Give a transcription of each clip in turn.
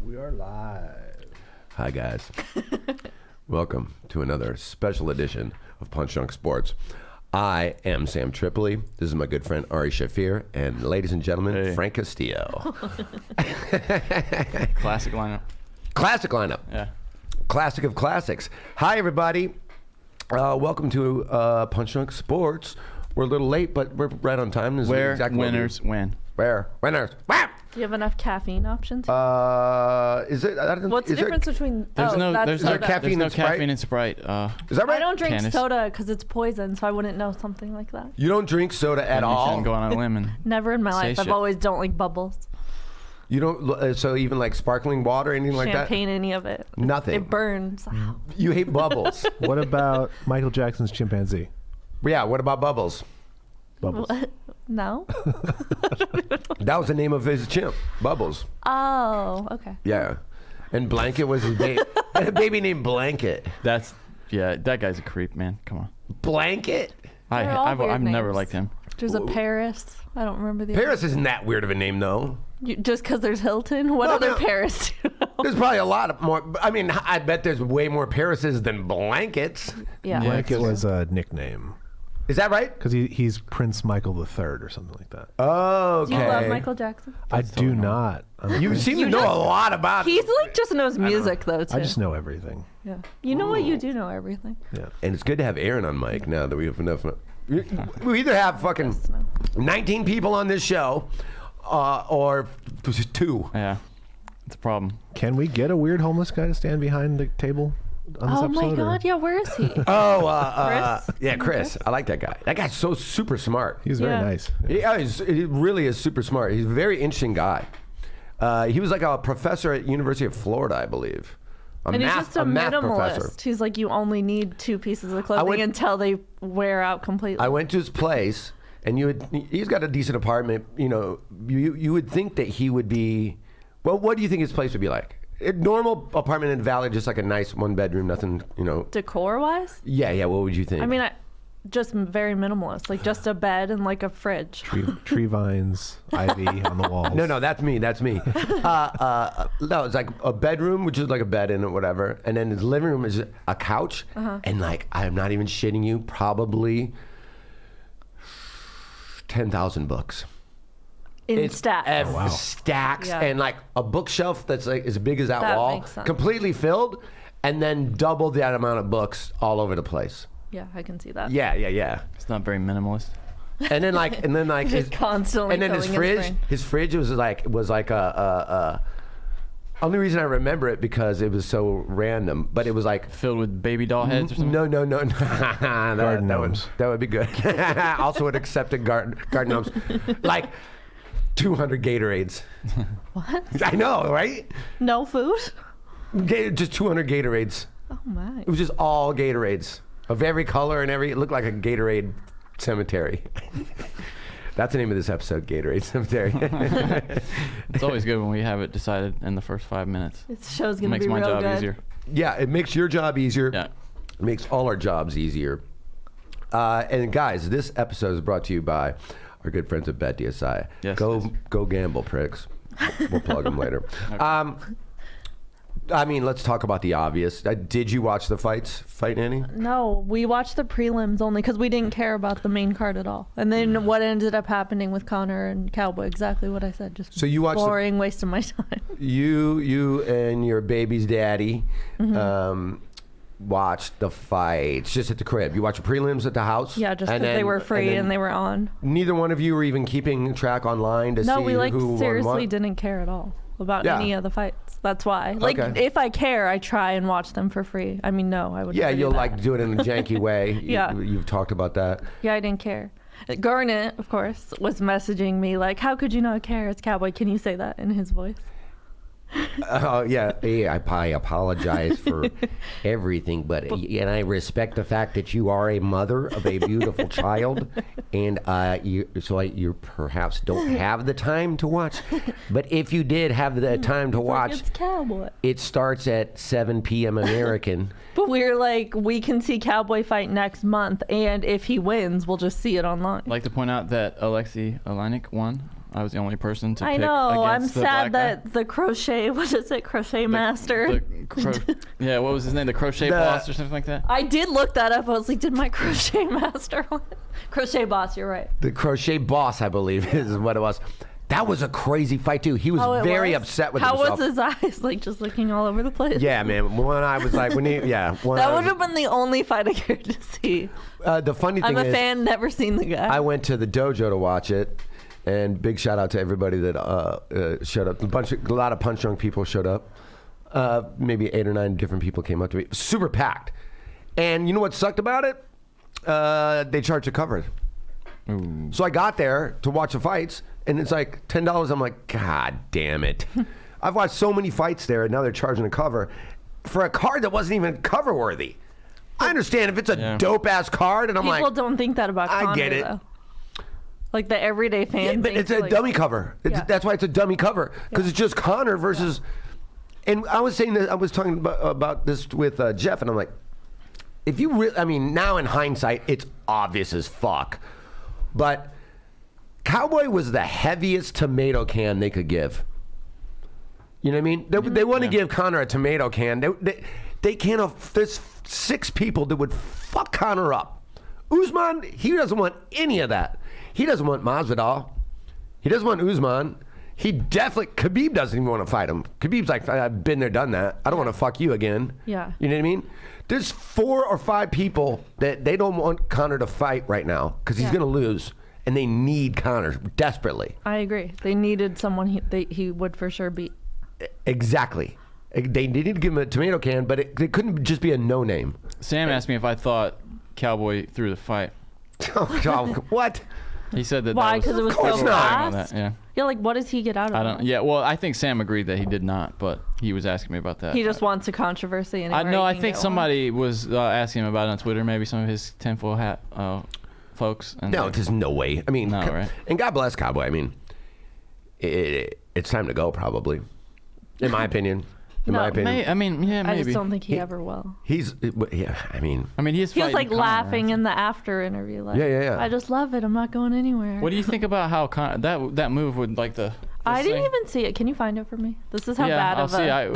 We are live. Hi, guys. Welcome to another special edition of Punch Drunk Sports. I am Sam Tripoli. This is my good friend Ari Shafir, and ladies and gentlemen, Frank Castillo. Classic lineup. Classic lineup. Yeah. Classic of classics. Hi, everybody. Welcome to Punch Drunk Sports. We're a little late, but we're right on time. This is Where exactly what we- winners win. Where winners. Wow! Do you have enough caffeine options? Is it? I don't, What's the is there- difference between? There's no there soda. caffeine there's no in Sprite? caffeine in Sprite. Is that right? I don't drink Candace. soda because it's poison, so I wouldn't know something like that. You don't drink soda at You all? shouldn't go on a limb and Never in my Say life. I've shit. always don't like bubbles, You don't. So even like sparkling water, anything like that? champagne, any of it. Nothing. It burns. You hate bubbles. What about Michael Jackson's chimpanzee? Yeah, what about Bubbles? Bubbles. What? No. That was the name of his chimp, Bubbles. Oh, okay. Yeah. And Blanket was his baby. A baby named Blanket. that guy's a creep, man. Come on. Blanket? They're all I've weird never names. liked him. There's a Paris. I don't remember the. Paris isn't that weird of a name, though. Just because there's Hilton. What Well, other no. Paris? Do you know? There's probably a lot of more. I mean, I bet there's way more Parises than Blankets. Yeah. Yeah. Blanket was a nickname Is that right? because he's Prince Michael III or something like that. Okay. Do you love Michael Jackson? I do not. You seem to know a lot about He's like just knows music though too. I just know everything. Yeah. You know what? You do know everything. Yeah. And it's good to have Aaron on mic now that we have enough. We either have fucking Yes, no. 19 people on this show or two. Yeah. It's a problem. Can we get a weird homeless guy to stand behind the table on this Oh episode? my or- God! Yeah, where is he? Chris? Yeah, Chris. I like that guy. That guy's so super smart. He's very Yeah. nice. Yeah, he really is super smart. He's a very interesting guy. He was like a professor at University of Florida, I believe. And he's just a math minimalist. professor. He's like, you only need 2 pieces of clothing went- until they wear out completely. I went to his place, and he's got a decent apartment. You know, you would think that he would be. Well, what do you think his place would be like? A normal apartment in the Valley, just like a nice 1-bedroom, nothing. You know. Decor-wise? Yeah. What would you think? I mean, just very minimalist. Like just a bed and like a fridge. Tree vines, ivy on the walls. No, that's me. That's me. No, it's like a bedroom, which is like a bed in it, whatever, and then his living room is a couch, and like I'm not even shitting you, probably 10,000 books. In stacks. wow. Stacks, Yeah. and like a bookshelf that's like as big as that That wall, makes sense. completely filled, and then double that amount of books all over the place. Yeah, I can see that. Yeah. It's not very minimalist. And then like Just constantly and then his filling his fridge was like a only reason I remember it because it was so random, but it was like Filled with baby doll heads or something. no. Garden gnomes. That would be good. Also an accepted garden gnomes. Like 200 Gatorades. What? I know, right? No food? Just 200 Gatorades. Oh my. It was just all Gatorades of every color and it looked like a Gatorade cemetery. That's the name of this episode, Gatorade Cemetery. It's always good when we have it decided in the first 5 minutes. This show's It gonna makes be my real job good. easier. Yeah, it makes your job easier. Yeah. It makes all our jobs easier. And guys, this episode is brought to you by our good friends at BetDSI. Yes, Go gamble, pricks. We'll plug them later. I mean, let's talk about the obvious. Did you watch the fight, Annie? No, we watched the prelims only because we didn't care about the main card at all. And then what ended up happening with Connor and Cowboy, exactly what I said. Just So you watched the- boring, waste of my time. You and your baby's daddy watched the fights just at the crib. You watched the prelims at the house? Yeah, just And because they then- were free then and they were on. Neither one of you were even keeping track online to No, see we like who won seriously what? didn't care at all about Yeah. any of the fights. That's why. Like, Okay. if I care, I try and watch them for free. I mean, no, I would. Yeah, never do you'll that. like do it in a janky way. Yeah. You've talked about that. Yeah, I didn't care. Garnet, of course, was messaging me like, "How could you not care? It's Cowboy." Can you say that in his voice? Oh yeah, I apologize for everything, and I respect the fact that you are a mother of a beautiful child, and you perhaps don't have the time to watch, but if you did have the time to watch, It's Cowboy. it starts at 7 p.m. American. But we're like, we can see Cowboy fight next month, and if he wins, we'll just see it online. I'd like to point out that Alexei Oleinik won I was the only person to I pick know. I'm against the sad black guy. that the crochet, what is it? Crochet master. Yeah, what was his name? The crochet boss or something like that? I did look that up. I was like, did my crochet master win? Crochet boss, you're right. The crochet boss, I believe, is what it was. That was a crazy fight too. He was Oh, it very was? upset with How himself. was his eyes? Like just looking all over the place? Yeah, man. One I was like, when he, yeah. One That I would was- have been the only fight I cared to see. The funny thing I'm a is, fan, never seen the guy. I went to the dojo to watch it, and big shout out to everybody that showed up. A lot of Punch Drunk people showed up. Maybe 8 or 9 different people came up to me. Super packed. And you know what sucked about it? They charged a cover. Ooh. So I got there to watch the fights, and it's like $10. I'm like, God damn it. I've watched so many fights there, and now they're charging a cover for a card that wasn't even cover worthy. I understand if it's a dope ass card, and I'm People like, don't think that about Conor, I get it. though. Like the everyday fan yeah, but thinks, it's a like, dummy cover. Yeah. That's why it's a dummy cover, because it's just Conor versus. And I was saying that I was talking about this with Jeff, and I'm like, if you really, I mean, now in hindsight, it's obvious as fuck, but Cowboy was the heaviest tomato can they could give. You know what I mean? They want to give Conor a tomato can. They can't. There's 6 people that would fuck Conor up. Usman, he doesn't want any of that. He doesn't want Masvidal. He doesn't want Usman. He definitely, Khabib doesn't even want to fight him. Khabib's like, I've been there, done that. I don't want to fuck you again. Yeah. You know what I mean? There's 4 or 5 people that they don't want Conor to fight right now because he's going to lose. And they need Conor desperately. I agree. They needed someone he would for sure beat. Exactly. They needed to give him a tomato can, but it couldn't just be a no name. Sam asked me if I thought Cowboy threw the fight. Oh, what? He said that. Why? That Because it was Of course so not. fast? Yeah. Yeah, like what does he get out of I it? don't. Yeah. Well, I think Sam agreed that he did not, but he was asking me about that. He just wants a controversy. I anywhere know. he I can think get somebody was asking him about it on Twitter. Maybe some of his tinfoil hat folks. And No, there's no way. I mean, No, right? And God bless Cowboy. I mean, it's time to go, probably. In my opinion. In No, my opinion. I mean, yeah, one. I maybe. just don't think he ever will. He's, yeah, I mean. I mean, he's. He was like fighting Conor, laughing right? in the after interview. Like, Yeah. I just love it. I'm not going anywhere. What do you think about how that move would like the? I this didn't thing? even see it. Can you find it for me? This is how Yeah, bad I'll of see. a.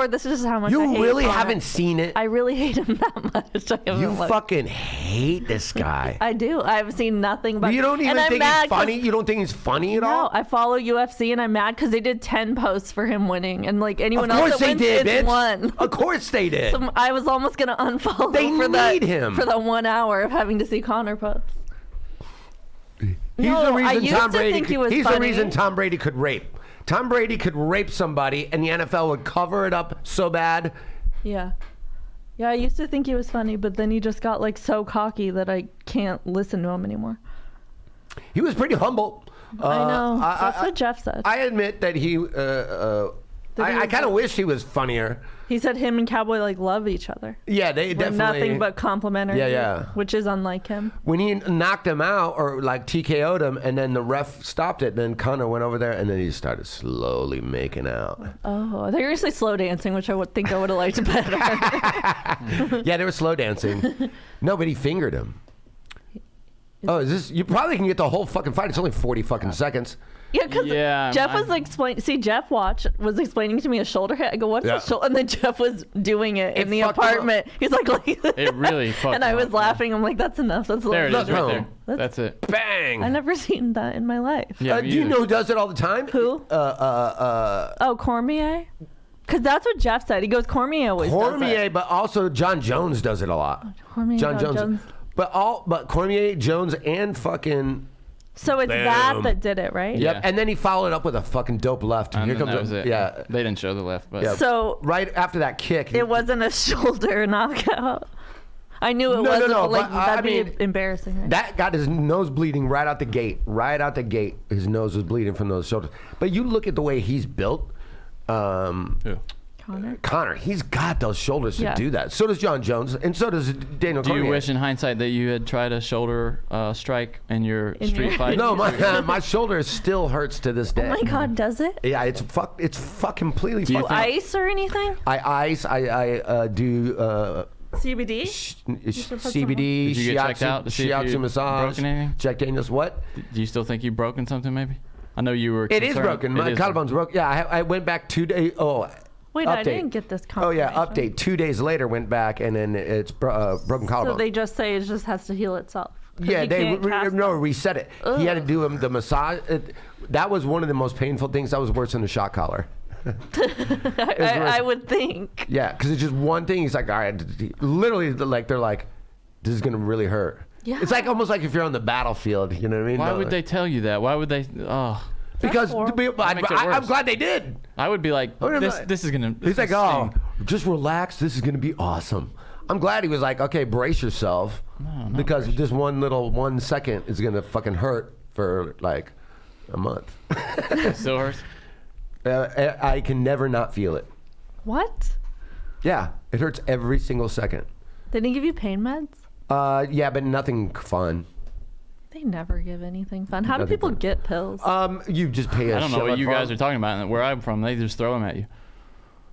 This is just how much I You hate really Conor. haven't seen it? I really hate him that much. I haven't You looked. fucking hate this guy. I do. I've seen nothing but. You don't even and I'm think mad he's 'cause- funny? You don't think he's funny at No, all? I follow UFC and I'm mad because they did 10 posts for him winning, and like anyone Of else course that they wins, did, it's bitch. one. Of course they did. So I was almost gonna unfollow They for that need him. for the 1 hour of having to see Conor post. He's No, the I reason used Tom to Brady. think he was He's the funny. reason Tom Brady could rape. Tom Brady could rape somebody, and the NFL would cover it up so bad. Yeah. Yeah, I used to think he was funny, but then he just got like so cocky that I can't listen to him anymore. He was pretty humble. I know. That's what Jeff said. I admit that he. he I was kind of wish he was funnier. He said him and Cowboy like love each other. Yeah, they We're definitely. nothing but complimentary. Yeah. Which is unlike him. When he knocked him out or like TKO'd him, and then the ref stopped it, then Conor went over there, and then he started slowly making out. Oh, they were gonna say slow dancing, which I would think I would have liked better. Yeah, they were slow dancing. No, but he fingered him. Oh, is this? You probably can get the whole fucking fight. It's only 40 fucking seconds. Yeah, because Yeah, Jeff was explaining. See, Jeff was explaining to me a shoulder hit. I go, "What's Yeah. a shoulder?" And then Jeff was doing it in It the fucked him up. apartment. He's like, It really fucked and I him was up, laughing. I'm like, "That's enough. That's There it enough." is, right Boom. there. That's it. Bang. I never seen that in my life. Yeah. Do you know who does it all the time? Who? Oh, Cormier. Because that's what Jeff said. He goes, Cormier always does Cormier, it. but also John Jones does it a lot. Cormier, John Jones. But Cormier, Jones, and fucking. So it's Boom. that did it, right? Yeah. Yep. And then he followed up with a fucking dope left. And Here then comes that was it. Yeah. They didn't show the left, but Yeah. So Right after that kick. it wasn't a shoulder knockout. I knew it No, wasn't, no, but like but, I that'd mean, be embarrassing. Right? That got his nose bleeding right out the gate. Right out the gate. His nose was bleeding from those shoulders. But you look at the way he's built. yeah. Conor. He's got those shoulders to Yeah. do that. So does John Jones, and so does Daniel Do Cormier. you wish in hindsight that you had tried a shoulder strike in your street your- fight? No, my shoulder still hurts to this day. Oh my God, does it? Yeah, it's completely Do you fucked. think- Ice or anything? I ice. I do CBD? CBD, Did you get checked out to see if shiatsu you massage, broken anything? Jack Daniels. What? Do you still think you've broken something maybe? I know you were. It is concerned. broken. It My is collarbone's broken. Yeah, I went back 2 days. Oh, Wait, update. I didn't get this Oh yeah, confirmation. update. 2 days later, went back, and then it's broken collarbone. So they just say it just has to heal itself. 'Cause Yeah, you they can't cast them. reset it. He had to do the massage. That was one of the most painful things. That was worse than the shock collar. I would think. Yeah, because it's just one thing. He's like, all right, literally, like they're like, this is gonna really hurt. Yeah. It's like almost like if you're on the battlefield. You know what I mean? Why No, would they tell you that? Why would they? Oh, Because horrible. That makes it I'm worse. glad they did. I would be like, I'm this. not- This is gonna. He's like, this oh, sting." just relax. This is gonna be awesome. I'm glad he was like, okay, brace yourself, because just 1 second is gonna fucking hurt for like a month. It still hurts. I can never not feel it. What? Yeah, it hurts every single second. They didn't give you pain meds? Yeah, but nothing fun. They never give anything fun. How do Nothing people fun. get pills? You just pay a I don't know shitload what you for guys them. are talking about. Where I'm from, they just throw them at you.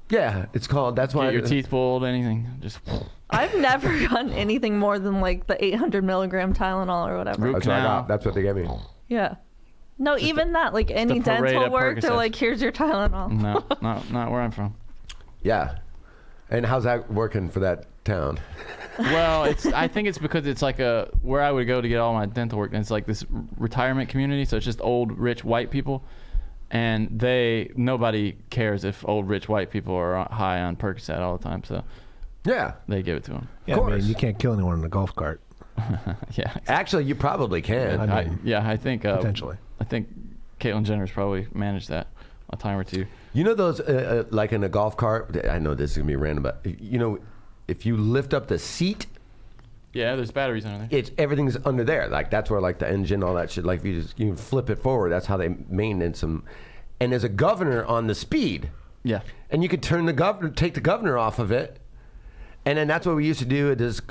Yeah, it's called. That's why Get your teeth pulled, anything. Just I've never gotten anything more than like the 800 milligram Tylenol or whatever. Root That's what I canal. got. That's what they gave me. Yeah. No, even that, like any parade dental of work, they're Percocets. like, here's your Tylenol. No, not where I'm from. Yeah, and how's that working for that town? Well, I think it's because it's like where I would go to get all my dental work. And it's like this retirement community, so it's just old, rich, white people, and nobody cares if old, rich, white people are high on Percocet all the time. So Yeah, they give it to them. Yeah, course. man, you can't kill anyone in a golf cart. Yeah. actually, you probably can. I mean, I think potentially. I think Caitlyn Jenner's probably managed that a time or two. You know those like in a golf cart. I know this is gonna be random, but you know, if you lift up the seat, Yeah, there's batteries under there. everything's under there. Like that's where like the engine, all that shit. Like if you can flip it forward. That's how they maintenance them. And there's a governor on the speed, Yeah. and you could take the governor off of it. And then that's what we used to do at this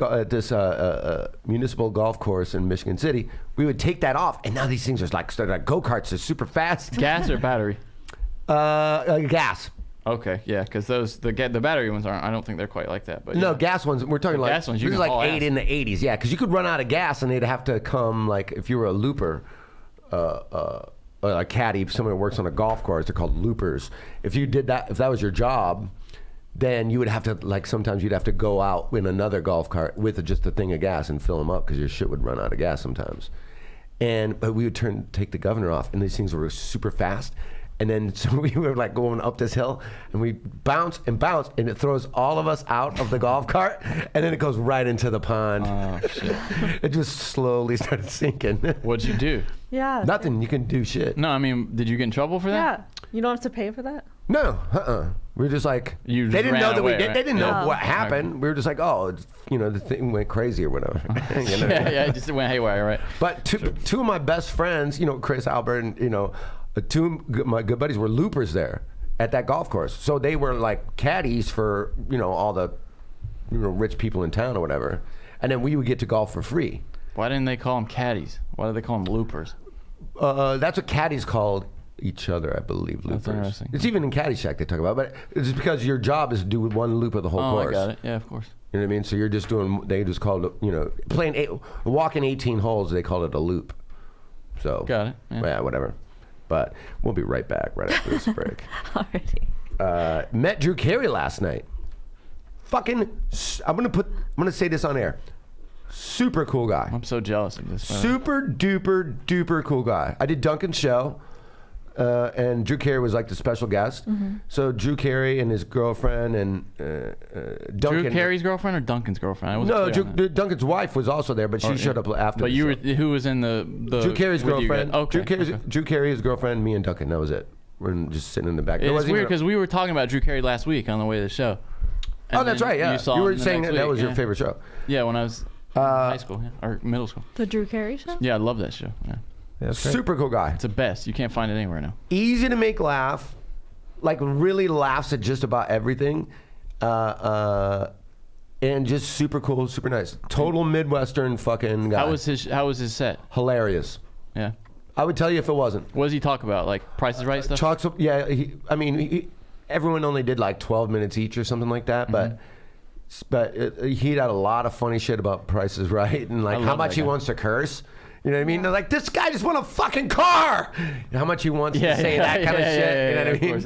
municipal golf course in Michigan City. We would take that off, and now these things are like go-karts. They're super fast. Gas or battery? Gas. Okay, yeah, because the battery ones aren't. I don't think they're quite like that. But No, yeah. gas ones. We're talking like gas ones, you this is can like haul 8 ass. in the 80s. Yeah, because you could run out of gas, and they'd have to come like if you were a looper. A caddy, someone who works on a golf course, they're called loopers. If you did that, if that was your job, then you would have to like sometimes you'd have to go out in another golf cart with just a thing of gas and fill them up because your shit would run out of gas sometimes. But we would take the governor off, and these things were super fast. And then so we were like going up this hill, and we bounce, and it throws all of us out of the golf cart, and then it goes right into the pond. Oh shit! It just slowly started sinking. What'd you do? Yeah. Nothing. You can do shit. No, I mean, did you get in trouble for that? Yeah. You don't have to pay for that? No, we're just like You just they didn't ran know that we away, did. right? They didn't know Yeah. what happened. We were just like, oh, it's, the thing went crazy or whatever. You know? Yeah, it just went haywire, right? But two of my best friends, Chris Albert, and two of my good buddies were loopers there at that golf course. So they were like caddies for all the rich people in town or whatever. And then we would get to golf for free. Why didn't they call them caddies? Why did they call them loopers? That's what caddies called each other, I believe. Loopers. That's interesting. It's even in Caddyshack they talk about, but it's because your job is to do one loop of the whole Oh, course. I got it. Yeah, of course. You know what I mean? So you're just doing. They just called it. Playing walking 18 holes. They call it a loop. So Got it, yeah. Whatever. But we'll be right back right after this break. Alrighty. Met Drew Carey last night. I'm gonna say this on air. Super cool guy. I'm so jealous of this. Super duper cool guy. I did Duncan's show, and Drew Carey was like the special guest. So Drew Carey and his girlfriend and Duncan. Drew Carey's girlfriend or Duncan's girlfriend? I wasn't No, clear on that. Duncan's wife was also there, but she showed up after. But the show. who was in the Drew Carey's with you girlfriend. guys? Okay. Drew Carey's girlfriend, me and Duncan. That was it. We're just sitting in the back. There It's wasn't weird even because we were talking about Drew Carey last week on the way to the show. Oh, And that's then right. Yeah, saw you were him the saying next that week, was your yeah. favorite show. Yeah, when I was in high school, or middle school. The Drew Carey show? Yeah, I love that show. Yeah. Yeah, that's great. Super cool guy. It's the best. You can't find it anywhere now. Easy to make laugh, like really laughs at just about everything, and just super cool, super nice. Total Midwestern fucking guy. How was his set? Hilarious. Yeah. I would tell you if it wasn't. What does he talk about? Like Price is Right stuff? Talks. Yeah. Everyone only did like 12 minutes each or something like that, but he had a lot of funny shit about Price is Right and like I how love much that he guy. wants to curse. You know what I mean? They're like, this guy just won a fucking car. How much he wants to say that kind of shit. You know what I mean? Of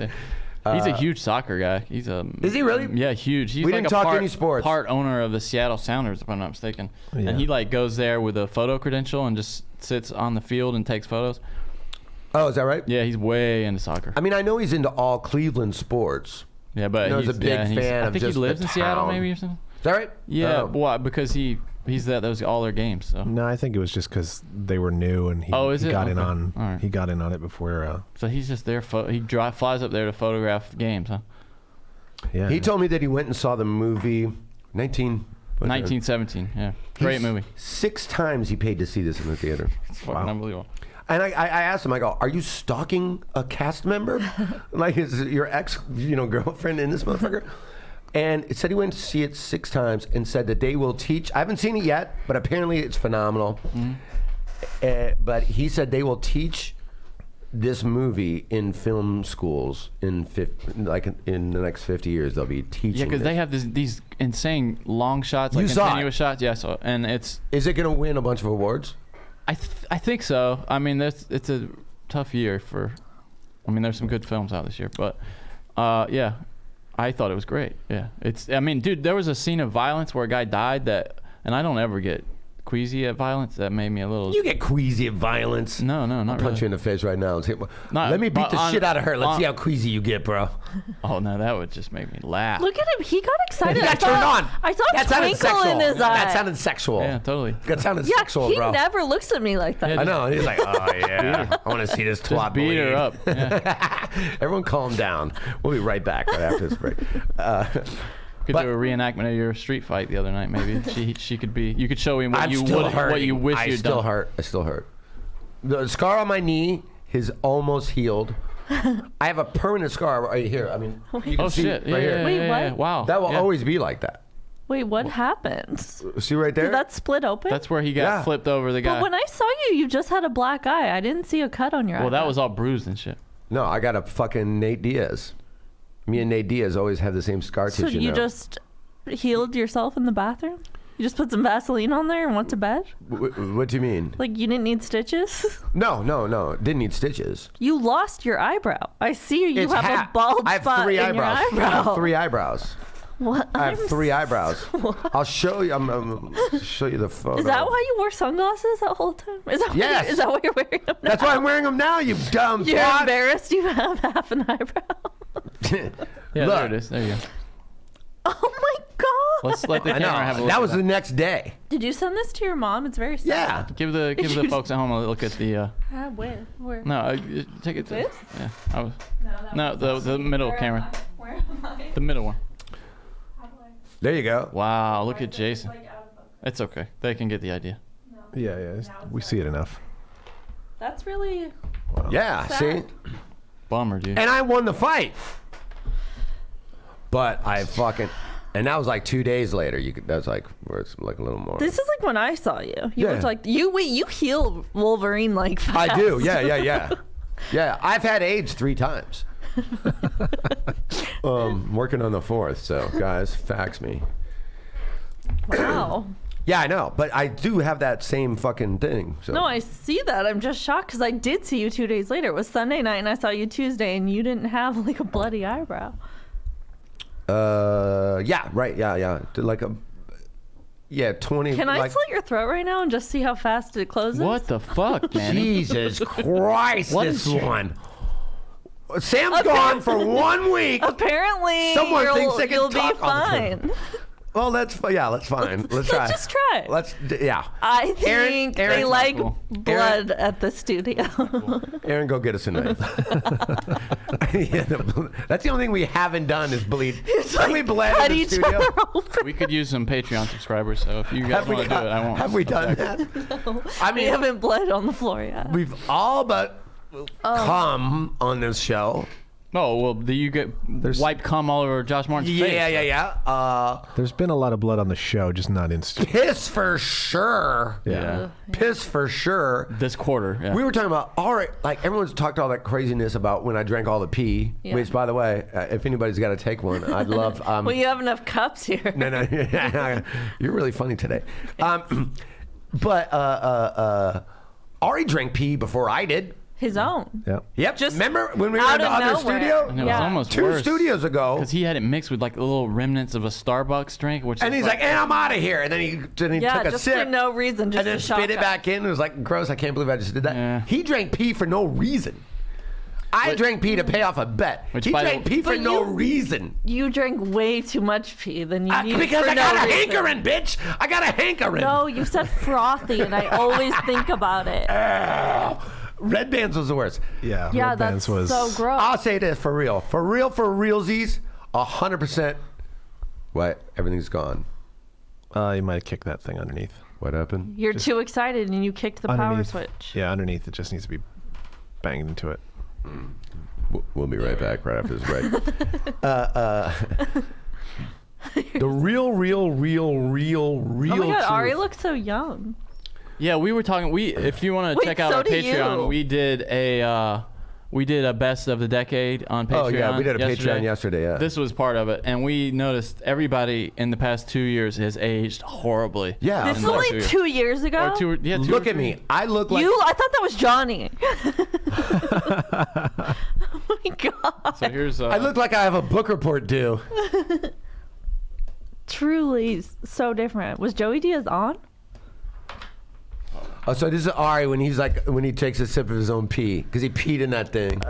course, he's a huge soccer guy. He's a. Is he really? Yeah, huge. He's We like didn't a talk any sports. part owner of the Seattle Sounders, if I'm not mistaken. Yeah. And he like goes there with a photo credential and just sits on the field and takes photos. Oh, is that right? Yeah, he's way into soccer. I mean, I know he's into all Cleveland sports. Yeah, but he's a big fan I of think just he lives the in Seattle, town. maybe or something. Is that right? Yeah, Oh. why? Because he's at those all their games. So No, I think it was just because they were new and he, Oh, is he it? got in Okay. on All right. he got in on it before. so he's just there. He flies up there to photograph games, huh? Yeah, He told me that he went and saw the movie 1917. Yeah, great movie. 6 times he paid to see this in the theater. It's fucking Wow. unbelievable. And I asked him, I go, are you stalking a cast member? Like, is your ex, girlfriend in this motherfucker? And it said he went to see it 6 times and said that they will teach. I haven't seen it yet, but apparently it's phenomenal. But he said they will teach this movie in film schools in the next 50 years. They'll be teaching. Yeah, because they have these insane long shots, like You saw it. continuous shots. Yeah, so and it's. Is it going to win a bunch of awards? I think so. I mean, it's a tough year for. I mean, there's some good films out this year, but yeah, I thought it was great. Yeah, it's. I mean, dude, there was a scene of violence where a guy died and I don't ever get queasy at violence. That made me a little. You get queasy at violence. No, not I'll really. punch you in the face right now. And say, Not- let me beat but the on- shit out of her. Let's on- see how queasy you get, bro. Oh no, that would just make me laugh. Look at him. He got excited. That turned on. I saw a That sounded twinkle sexual. in his eye. That sounded sexual. Yeah, totally. That sounded Yeah, sexual, he bro. never looks at me like that. Yeah, I know. He's like, oh yeah, I want to see this twat Just beat her bleed. up. Yeah. Everyone, calm down. We'll be right back right after this break. Could But- do a reenactment of your street fight the other night. Maybe she could be. You could show him what I'm you still would, hurting. what you wish I you'd still done. hurt. I still hurt. The scar on my knee is almost healed. I have a permanent scar right here. I mean, you can Oh see shit! right Yeah, here. yeah, Wait, yeah, what? yeah. Wow. That will Yeah. always be like that. Wait, what happened? See right there? Did that split open? That's where he got Yeah. flipped over the guy. But when I saw you, you just had a black eye. I didn't see a cut on your eye. well, that was all bruised and shit. No, I got a fucking Nate Diaz. Me and Nate Diaz always have the same scar So tissue you now. just healed yourself in the bathroom? You just put some Vaseline on there and went to bed? What do you mean? Like you didn't need stitches? No. Didn't need stitches. You lost your eyebrow. I see you It's have half. a bald I have spot 3 in eyebrows. your eyebrow. I have 3 eyebrows. What? I have 3 eyebrows. I'll show you. I'm show you the photo. Is that why you wore sunglasses that whole time? Is that Yes. Is that why you're wearing them now? That's why I'm wearing them now. You dumb You're twat. embarrassed you have half an eyebrow. Yeah, Look. there it is. There you go. Oh my god! Let's let the I camera have a know. look. That at was the next day. Did you send this to your mom? It's very sad. Yeah. Give the folks at home a look at the. Where? Where? No, take it to. This? Yeah. I was, no, the middle camera. Where am I? The middle one. There you go. Wow, look at Jason. It's okay. They can get the idea. yeah. We see it enough. That's really. Yeah. Sad. See. Bummer, dude. And I won the fight. But I fucking. And that was like 2 days later. That was like where it's like a little more. This is like when I saw you. You Yeah. looked like you heal Wolverine like fast. I do. Yeah. Yeah. I've had AIDS 3 times. Working on the 4th. So guys, fax me. Wow. Yeah, I know, but I do have that same fucking thing. So. No, I see that. I'm just shocked because I did see you 2 days later. It was Sunday night, and I saw you Tuesday, and you didn't have like a bloody eyebrow. Yeah, right. Yeah. Like a. Yeah, 20. Can I like, slit your throat right now and just see how fast it closes? What the fuck, man? Jesus Christ, What this is- one. Sam's gone for 1 week. Apparently, Someone thinks they can you'll be talk all the time. fine. Well, that's fine. Let's try. Let's just try. Yeah. I think Aaron- they like cool. blood at the studio. Aaron, go get us a knife. Yeah, that's the only thing we haven't done is bleed. Have we bled Cut in the each studio? other open. We could use some Patreon subscribers, so if you guys Have we, want to do it, I won't. have we done that? I We mean, haven't bled on the floor yet. we've all but come on this show. Oh well, do you get wiped cum all over Josh Martin's face? Yeah. There's been a lot of blood on the show, just not in studio. Piss for sure. Yeah. Piss for sure. This quarter. Yeah. We were talking about, all right, like everyone's talked all that craziness about when I drank all the pee, Yeah. which, by the way, if anybody's got to take one, I'd love. Well, you have enough cups here. No, you're really funny today. But Ari drank pee before I did. His own. Yeah. Yep. Just remember when we were out in the of other nowhere. studio? And it was almost 2 worse. studios ago. Because he had it mixed with like little remnants of a Starbucks drink, which And is he's like, and I'm out of here. And then he Yeah, took a just sip. for no reason. Just and then to shock spit it us. back in. It was like, gross. I can't believe I just did that. Yeah. He drank pee for no reason. I drank pee to pay off a bet. Which He by the- drank pee for But no you- reason. You drank way too much pee than you needed Because for I got no a reason. hankering, bitch. I got a hankering. No, you said frothy, and I always think about it. Red Bands was the worst. Yeah. Yeah, Red Bands that's was so gross. I'll say this for real. For realsies, 100%. What? Everything's gone. You might have kicked that thing underneath. What happened? You're too excited, and you kicked the power Underneath. switch. Yeah, underneath. It just needs to be banged into it. We'll be right back right after this break. The real Oh my god, truth. Ari looks so young. Yeah, we were talking. If you want to Wait, check out so our do Patreon, you. we did a best of the decade on Patreon. Oh yeah, we did a Patreon yesterday. Yeah. This was part of it, and we noticed everybody in the past 2 years has aged horribly. Yeah. This in is the last only 2 years. 2 years ago. Or two, yeah, two Look or at three me. years. I look like I thought that was Johnny. Oh my god. So here's. I look like I have a book report due. Truly so different. Was Joey Diaz on? Oh, so this is Ari when he takes a sip of his own pee because he peed in that thing.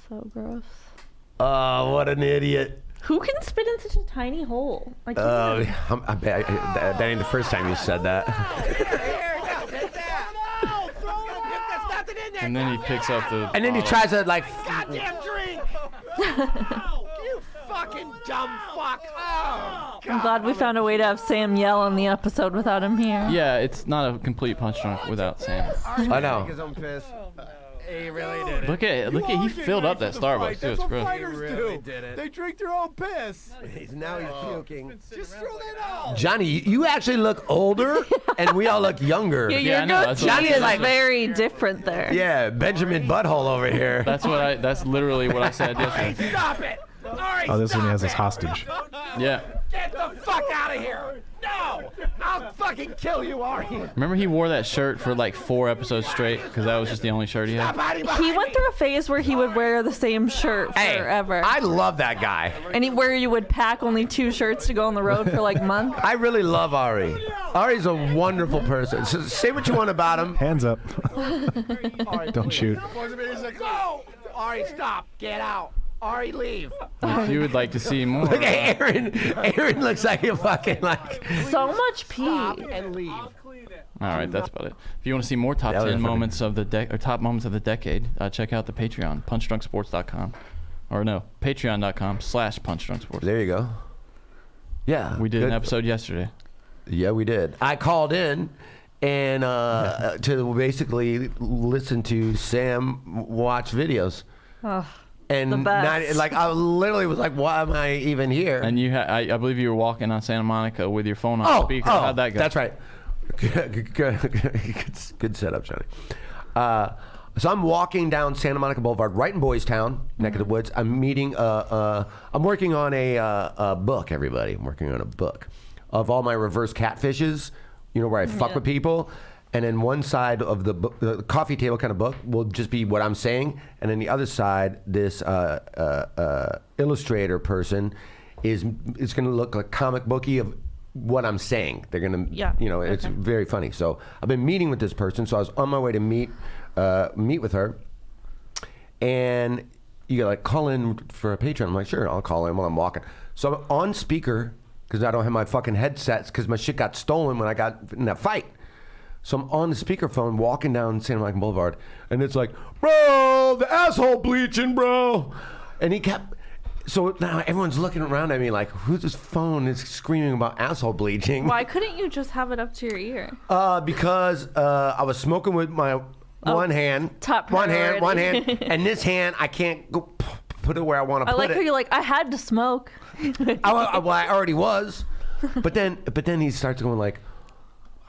So gross. Oh, what an idiot. Who can spit in such a tiny hole? I can't Oh, even- that ain't the first time you said that. And then he picks up the. And then he bottle. tries to like. Goddamn drink! You fucking dumb fuck! Oh, I'm glad we found a way to have Sam yell on the episode without him here. Yeah, it's not a complete punch drunk without Sam. I know. his own piss. He really did it. Look at he filled up that Starbucks too. It's gross. Fighters do. They drink their own piss. Now he's puking. Just throw that out. Johnny, you actually look older, and we all look younger. Yeah, Yeah, your I know, that's what goatee I is said. very different there. Yeah, Benjamin Butthole over here. That's literally what I said yesterday. Stop it! Ari, Oh, this one he has stop us it. hostage. Yeah. Get the fuck out of here! No! I'll fucking kill you, Ari! Remember he wore that shirt for like 4 episodes straight because that was just the only shirt he had. Stop hiding He behind went me. through a phase where he would wear the same shirt Hey, forever. I love that guy. Where you would pack only 2 shirts to go on the road for like months. I really love Ari. Ari's a wonderful person. So say what you want about him. Hands up. Ari, Don't shoot. He's like, no! Ari, stop! Get out! Ari, leave! If you would like to see more. Look at Aaron. Aaron looks like a fucking like. So much pee. Stop and leave. All right, that's about it. If you want to see more top That was 10 funny. moments of the top moments of the decade, check out the Patreon, punchdrunksports.com. Or no, patreon.com/punchdrunksports. There you go. Yeah, We did an good. episode yesterday. Yeah, we did. I called in and to basically listen to Sam watch videos. Ugh. And The best. like I literally was like, why am I even here? And you I believe you were walking on Santa Monica with your phone on speaker. How'd that go? That's right. Good setup, Johnny. So I'm walking down Santa Monica Boulevard, right in Boys Town, neck of the woods. I'm meeting. I'm working on a book. Everybody, I'm working on a book of all my reverse catfishes. You know, where I fuck with people. And then one side of the book, the coffee table kind of book will just be what I'm saying, and then the other side, this illustrator person is going to look like comic booky of what I'm saying. They're going to, Yeah, you know, it's okay. very funny. So I've been meeting with this person. So I was on my way to meet with her, and you got like call in for a Patreon. I'm like, sure, I'll call in while I'm walking. So I'm on speaker because I don't have my fucking headsets because my shit got stolen when I got in that fight. So I'm on the speakerphone walking down Santa Monica Boulevard, and it's like, bro, the asshole bleaching, bro. And he kept, so now everyone's looking around at me like, whose phone is screaming about asshole bleaching? Why couldn't you just have it up to your ear? Because I was smoking with my one hand, top one hand, priority. and this hand I can't go put it where I want to I put like it. how you're like, I had to smoke. Well, I already was, but then he starts going like,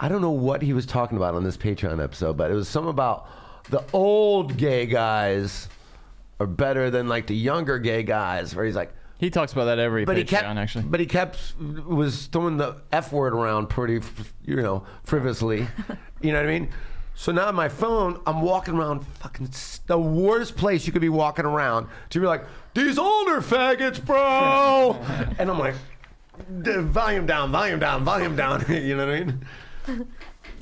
I don't know what he was talking about on this Patreon episode, but it was something about the old gay guys are better than like the younger gay guys. Where he's like, He talks about that every Patreon, actually. but he kept was throwing the F word around pretty, frivously. You know what I mean? So now on my phone, I'm walking around fucking the worst place you could be walking around to be like, these older faggots, bro. And I'm like, volume down, volume down, volume down. You know what I mean?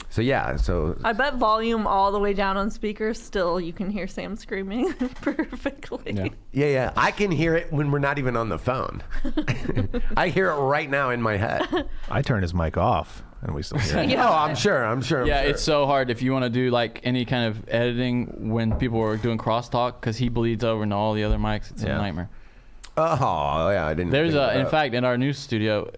So yeah, so I bet volume all the way down on speakers, still you can hear Sam screaming perfectly. yeah, I can hear it when we're not even on the phone. I hear it right now in my head. I turn his mic off, and we still hear it. Yeah. Oh, I'm sure. Yeah, it's so hard if you want to do like any kind of editing when people are doing crosstalk because he bleeds over into all the other mics. It's a nightmare. Oh yeah, I didn't. There's think in about fact, in our new studio,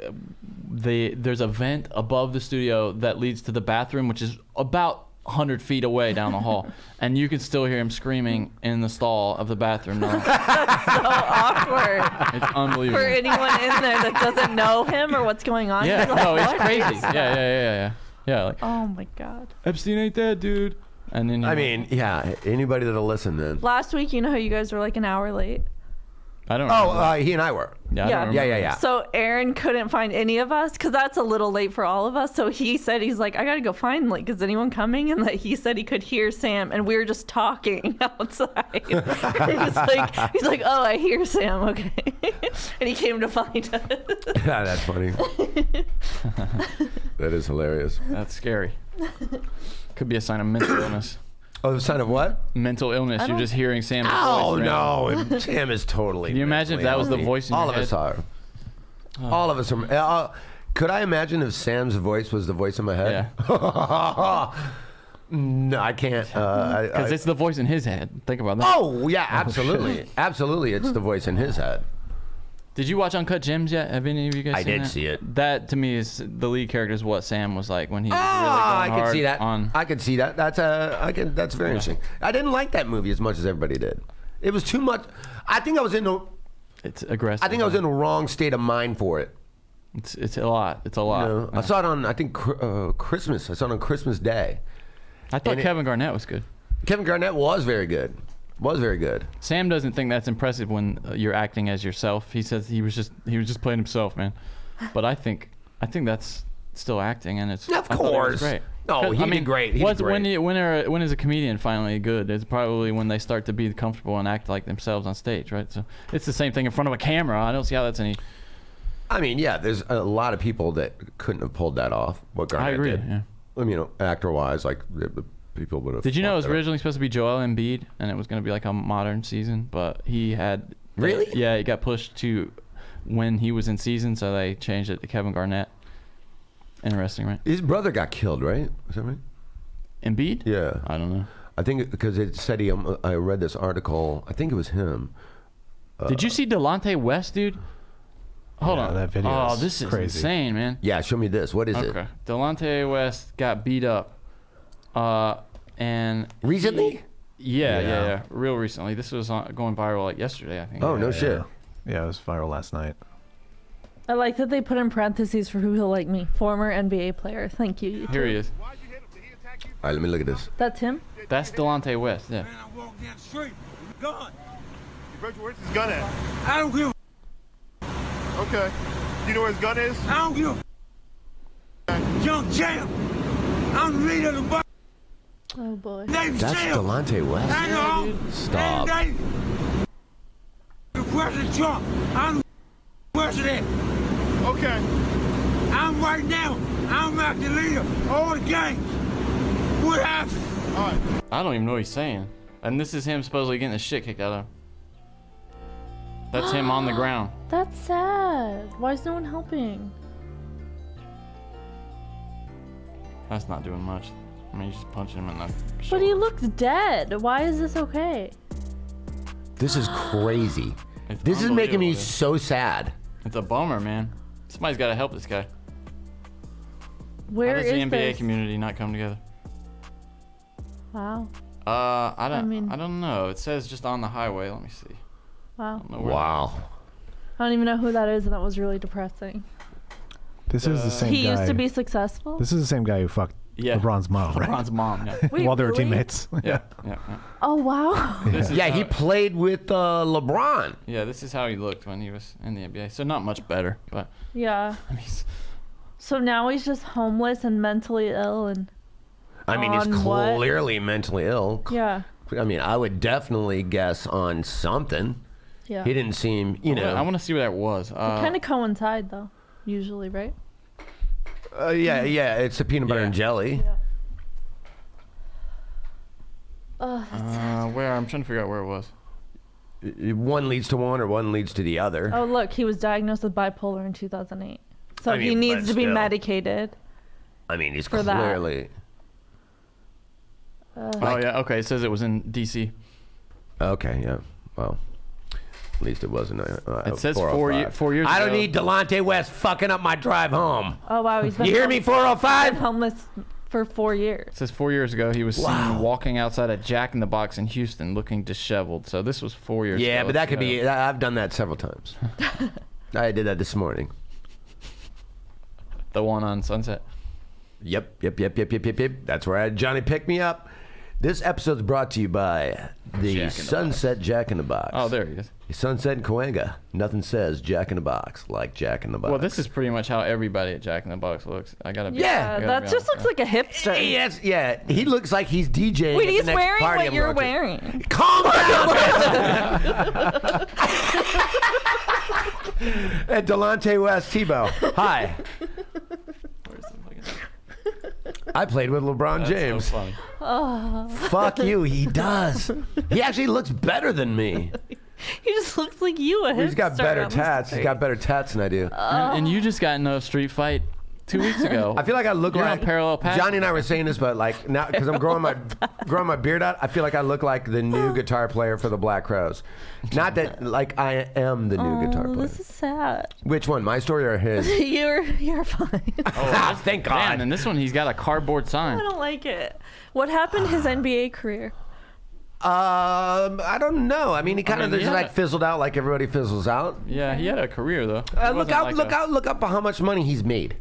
there's a vent above the studio that leads to the bathroom, which is about 100 feet away down the hall, and you can still hear him screaming in the stall of the bathroom now. So awkward It's unbelievable. for anyone in there that doesn't know him or what's going on. Yeah, You're like, no, it's "What crazy. is Yeah, that?" yeah. Like Oh my God. Epstein ain't dead, dude. And then I mean, yeah, anybody that'll listen then. Last week, you know how you guys were like an hour late? I don't. Oh, remember. he and I were. Yeah, I yeah. don't Yeah, remember. yeah. So Aaron couldn't find any of us because that's a little late for all of us. So he said, he's like, I got to go find, like, is anyone coming? And that he said he could hear Sam and we were just talking outside. he's like, oh, I hear Sam. Okay. And he came to find us. Yeah, that's funny. That is hilarious. That's scary. Could be a sign of mental illness. Oh, the sign of what? Mental illness. You're don't- just hearing Sam's Oh voice. no, Sam is totally. Can you imagine if that was the voice in All your of us head? are. All of us are. Could I imagine if Sam's voice was the voice in my head? Yeah. No, I can't. Because it's the voice in his head. Think about that. Oh yeah, absolutely, absolutely. It's the voice in his head. Did you watch Uncut Gems yet? Have any of you guys I seen did that? see it. That to me is the lead character is what Sam was like when he was Ah, really I going can hard see that. on. I can see that. That's very interesting. I didn't like that movie as much as everybody did. It was too much. I think I was in the. It's aggressive. I think I was in the wrong state of mind for it. It's a lot. It's a lot. You know? I saw it on Christmas. I saw it on Christmas Day. I thought and it- Kevin Garnett was good. Kevin Garnett was very good. Was very good. Sam doesn't think that's impressive when you're acting as yourself. He says he was just playing himself, man. But I think that's still acting, and it's Of I thought it was course. great. No, 'Cause, he I did mean, great. He did what's- great. When is a comedian finally good? It's probably when they start to be comfortable and act like themselves on stage, right? So it's the same thing in front of a camera. I don't see how that's any. I mean, yeah, there's a lot of people that couldn't have pulled that off. What Garnett I agree. did. Yeah. I mean, actor-wise, like the people would have. Did you know it was fucked originally supposed to be Joel Embiid, and it was going to be like a modern season, but he had Really? Yeah, it got pushed to when he was in season, so they changed it to Kevin Garnett. Interesting, right? His brother got killed, right? Is that right? Embiid? Yeah. I don't know. I think because it said he. I read this article. I think it was him. Did you see Delonte West, dude? Hold Yeah, on. that video Oh, is this is crazy. insane, man. Yeah, show me this. What is Okay. it? Delonte West got beat up. And Recently? yeah. Real recently. This was going viral like yesterday, I think. Oh no shit. Yeah, it was viral last night. I like that they put in parentheses for people like me, former NBA player. Thank you. Here he is. Why'd you hit him? Did he attack you? All right, let me look at this. That's him? That's Delonte West, yeah. Man, I walked down the street, gun. Virgil, where's his gun at? I don't give Okay. Do you know where his gun is? I don't give Young champ. I'm the leader of the bar. Oh boy. Navy That's champ. Delonte West. I know. Stop. And the President Trump. I'm the president. Okay. I'm right now. I'm at the leader. All the gangs. What happened? All right. I don't even know what he's saying. And this is him supposedly getting the shit kicked out of him. That's him on the ground. That's sad. Why is no one helping? That's not doing much. I mean, he's just punching him in the But shoulder. he looks dead. Why is this okay? This is crazy. It's This is making me unbelievable, dude. so sad. It's a bummer, man. Somebody's got to help this guy. Where How is does the NBA this? community not come together? Wow. I mean- don't know. It says just on the highway. Let me see. Wow. I don't know where- Wow. I don't even know who that is, and that was really depressing. This is the same He guy. used to be successful. This is the same guy who fucked Yeah. LeBron's mom, right? LeBron's mom. Yeah. Wait, While they were really? teammates. yeah. Yeah. Oh wow. This is Yeah, how- he played with LeBron. Yeah, this is how he looked when he was in the NBA. So not much better, but Yeah. I mean, So now he's just homeless and mentally ill, and I mean, he's On what? clearly mentally ill. Yeah. I mean, I would definitely guess on something. Yeah. He didn't seem, you know. I want to see what that was. Kind of coincide though, usually, right? Yeah, it's the peanut butter Yeah. and jelly. where I'm trying to figure out where it was. One leads to one or one leads to the other. Oh, look, he was diagnosed with bipolar in 2008. So I he mean, needs but to be still. medicated. I mean, he's for that. clearly. Oh yeah, okay. It says it was in D.C. Okay, yeah. Well, at least it wasn't. It says 405. 4 years I don't ago. need Delonte West fucking up my drive home. Oh, wow. He's been, You hear me, been 405? homeless for 4 years. It says 4 years ago he was seen Wow. walking outside a Jack in the Box in Houston looking disheveled. So this was 4 years ago. Yeah, but that could so- be. I've done that several times. I did that this morning. the one on Sunset. Yep. That's where I had Johnny pick me up. This episode's brought to you by the Jack in the Sunset Jack in the Box. Oh, there he is. Sunset and Cahuenga. Nothing says Jack in the Box like Jack in the Box. Well, this is pretty much how everybody at Jack in the Box looks. I gotta be. Yeah, I gotta That be just looks honest. like a hipster. Yes, yeah. He looks like he's DJing. Wait, at he's the next wearing party what I'm you're going to. wearing. Calm down. At Delonte West Tebow. Hi. Where's the fucking- I played with LeBron That's James. so funny. Fuck you. He does. He actually looks better than me. He just looks like you, a hipster. He's got better on the tats. He's street. got better tats than I do. And you just got into a street fight 2 weeks ago. I feel like I look You're like on parallel path. Johnny and I were saying this, but like now because I'm growing my beard out, I feel like I look like the new guitar player for the Black Crowes. Not that like I am the new guitar Oh, player. this is sad. Which one, my story or his? You're fine. Ah, thank God. Man, and this one he's got a cardboard I sign. don't like it. What happened to his NBA career? I don't know. I mean, he kind of mean, just yeah. like fizzled out, like everybody fizzles out. Yeah, he had a career though. Look up how much money he's made.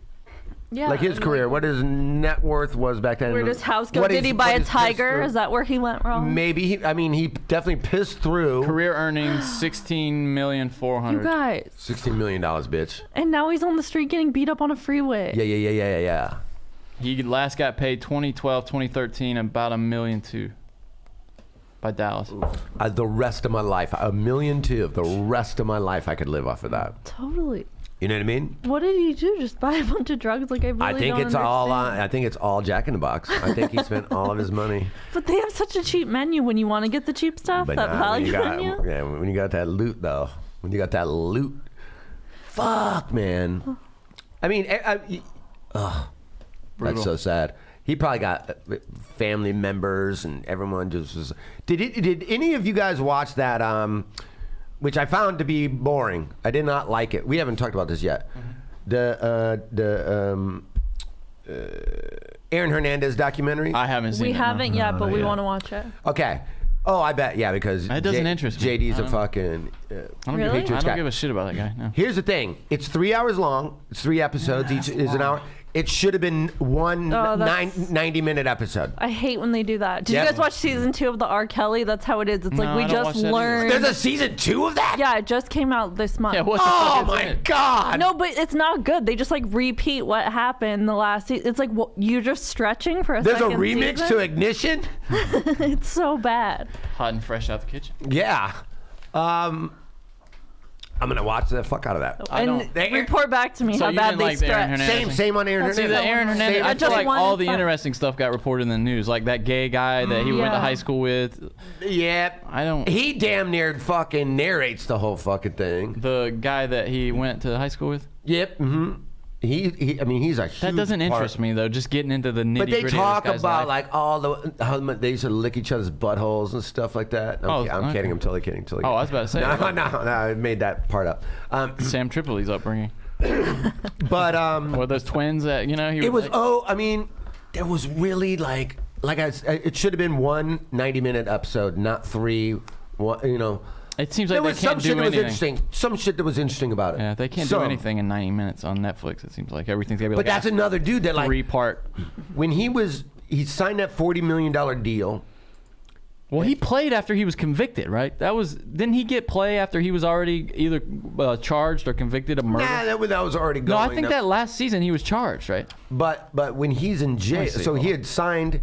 Yeah. Like his and, career, what his net worth was back then. Where does house go? What Did he buy what a he's pissed tiger? through. Is that where he went wrong? Maybe. He definitely pissed through. Career earnings You $16,400,000. guys. $16 million, bitch. And now he's on the street getting beat up on a freeway. Yeah. He last got paid 2012, 2013, about $1.2 million by Dallas. The rest of my life, $1.2 million. The rest of my life, I could live off of that. Totally. You know what I mean? What did he do? Just buy a bunch of drugs? Like I really I think don't it's all. understand. I think it's all Jack in the Box. I think he spent all of his money. But they have such a cheap menu when you want to get the cheap stuff. But that nah, when you value got, menu. yeah, when you got that loot though, fuck, man. I mean, that's Brutal. so sad. He probably got family members and everyone just was. Did any of you guys watch that? Which I found to be boring. I did not like it. We haven't talked about this yet. The Aaron Hernandez documentary. I haven't seen We it. no. haven't yet, but we yeah. want to watch it. Okay. Oh, I bet. Yeah, because That doesn't interest me. JD's I a don't- fucking. I don't, Really? give, I Patriots don't guy. give a shit about that guy. No. Here's the thing. It's 3 hours long. It's 3 episodes. Each is an hour. It should have been one Oh, that's- 90-minute episode. I hate when they do that. Did Yep. you guys watch season 2 of the R. Kelly? That's how it is. It's No, like we I don't just watch that either. learned. There's a season 2 of that? Yeah, it just came out this month. Yeah, what the Oh fuck is my it? God. No, but it's not good. They just like repeat what happened the last season. It's like you're just stretching for a There's a second remix season? to Ignition? It's so bad. Hot and fresh out the kitchen. Yeah. I'm going to watch the fuck out of that. I And don't- report back to me So how you bad didn't they like the Aaron stretch. Hernandez? Same on Aaron See, the Hernandez. Aaron Hernandez, I I feel just like wanted all the fun. interesting stuff got reported in the news. Like that gay guy that he went to Yeah. high school with. Yeah. I don't. He damn near fucking narrates the whole fucking thing. The guy that he went to high school with. Yep. Mm-hmm. I mean, he's a huge That doesn't part. interest me though. Just getting into the nitty But gritty. they talk of this guy's about life. like all the how they used to lick each other's buttholes and stuff like that. Oh, I'm okay. kidding. I'm totally kidding. Oh, I was about to say. No, I made that part up. Sam Tripoli's upbringing. But Or those twins that he it was. like- Oh, I mean, there was really like it should have been one 90-minute episode, not three. One, It seems there like was they some can't shit do that was anything. interesting. Some shit that was interesting about it. Yeah, they can't do anything in 90 minutes on Netflix. It seems like everything's gotta be But like that's another dude that like 3-part. when he signed that $40 million deal. Well, he played after he was convicted, right? Didn't he get play after he was already either charged or convicted of murder? Nah, that was already going. No, I think that last season he was charged, right? But when he's in jail, see, so hold he on. had signed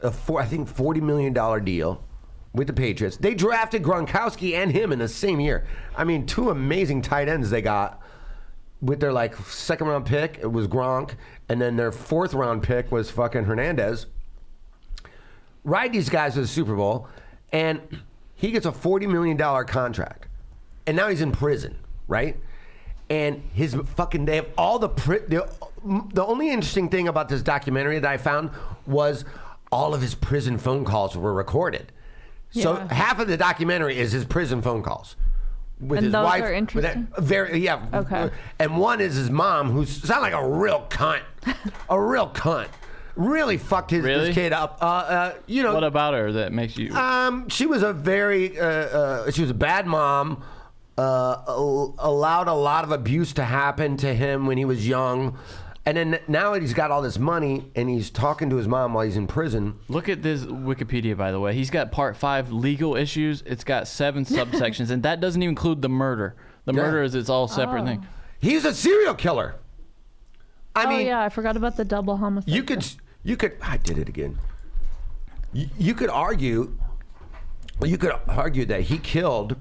I think $40 million deal with the Patriots. They drafted Gronkowski and him in the same year. I mean, two amazing tight ends they got with their like second round pick. It was Gronk, and then their fourth round pick was fucking Hernandez. Ride these guys to the Super Bowl, and he gets a $40 million contract, and now he's in prison, right? And his fucking, they have all the only interesting thing about this documentary that I found was all of his prison phone calls were recorded. So Yeah. half of the documentary is his prison phone calls with And his those wife. are interesting? Yeah. Okay. And one is his mom, who sounded like a real cunt, a real cunt. Really fucked his kid up. You know. What about her that makes you? She was a very, she was a bad mom. Allowed a lot of abuse to happen to him when he was young, and then now that he's got all this money and he's talking to his mom while he's in prison. Look at this Wikipedia, by the way. He's got Part 5 legal issues. It's got 7 subsections, and that doesn't even include the murder. The Yeah. murder is its all separate thing. He's a serial killer. I mean, yeah, I forgot about the double homicide. you could. I did it again. You could argue that he killed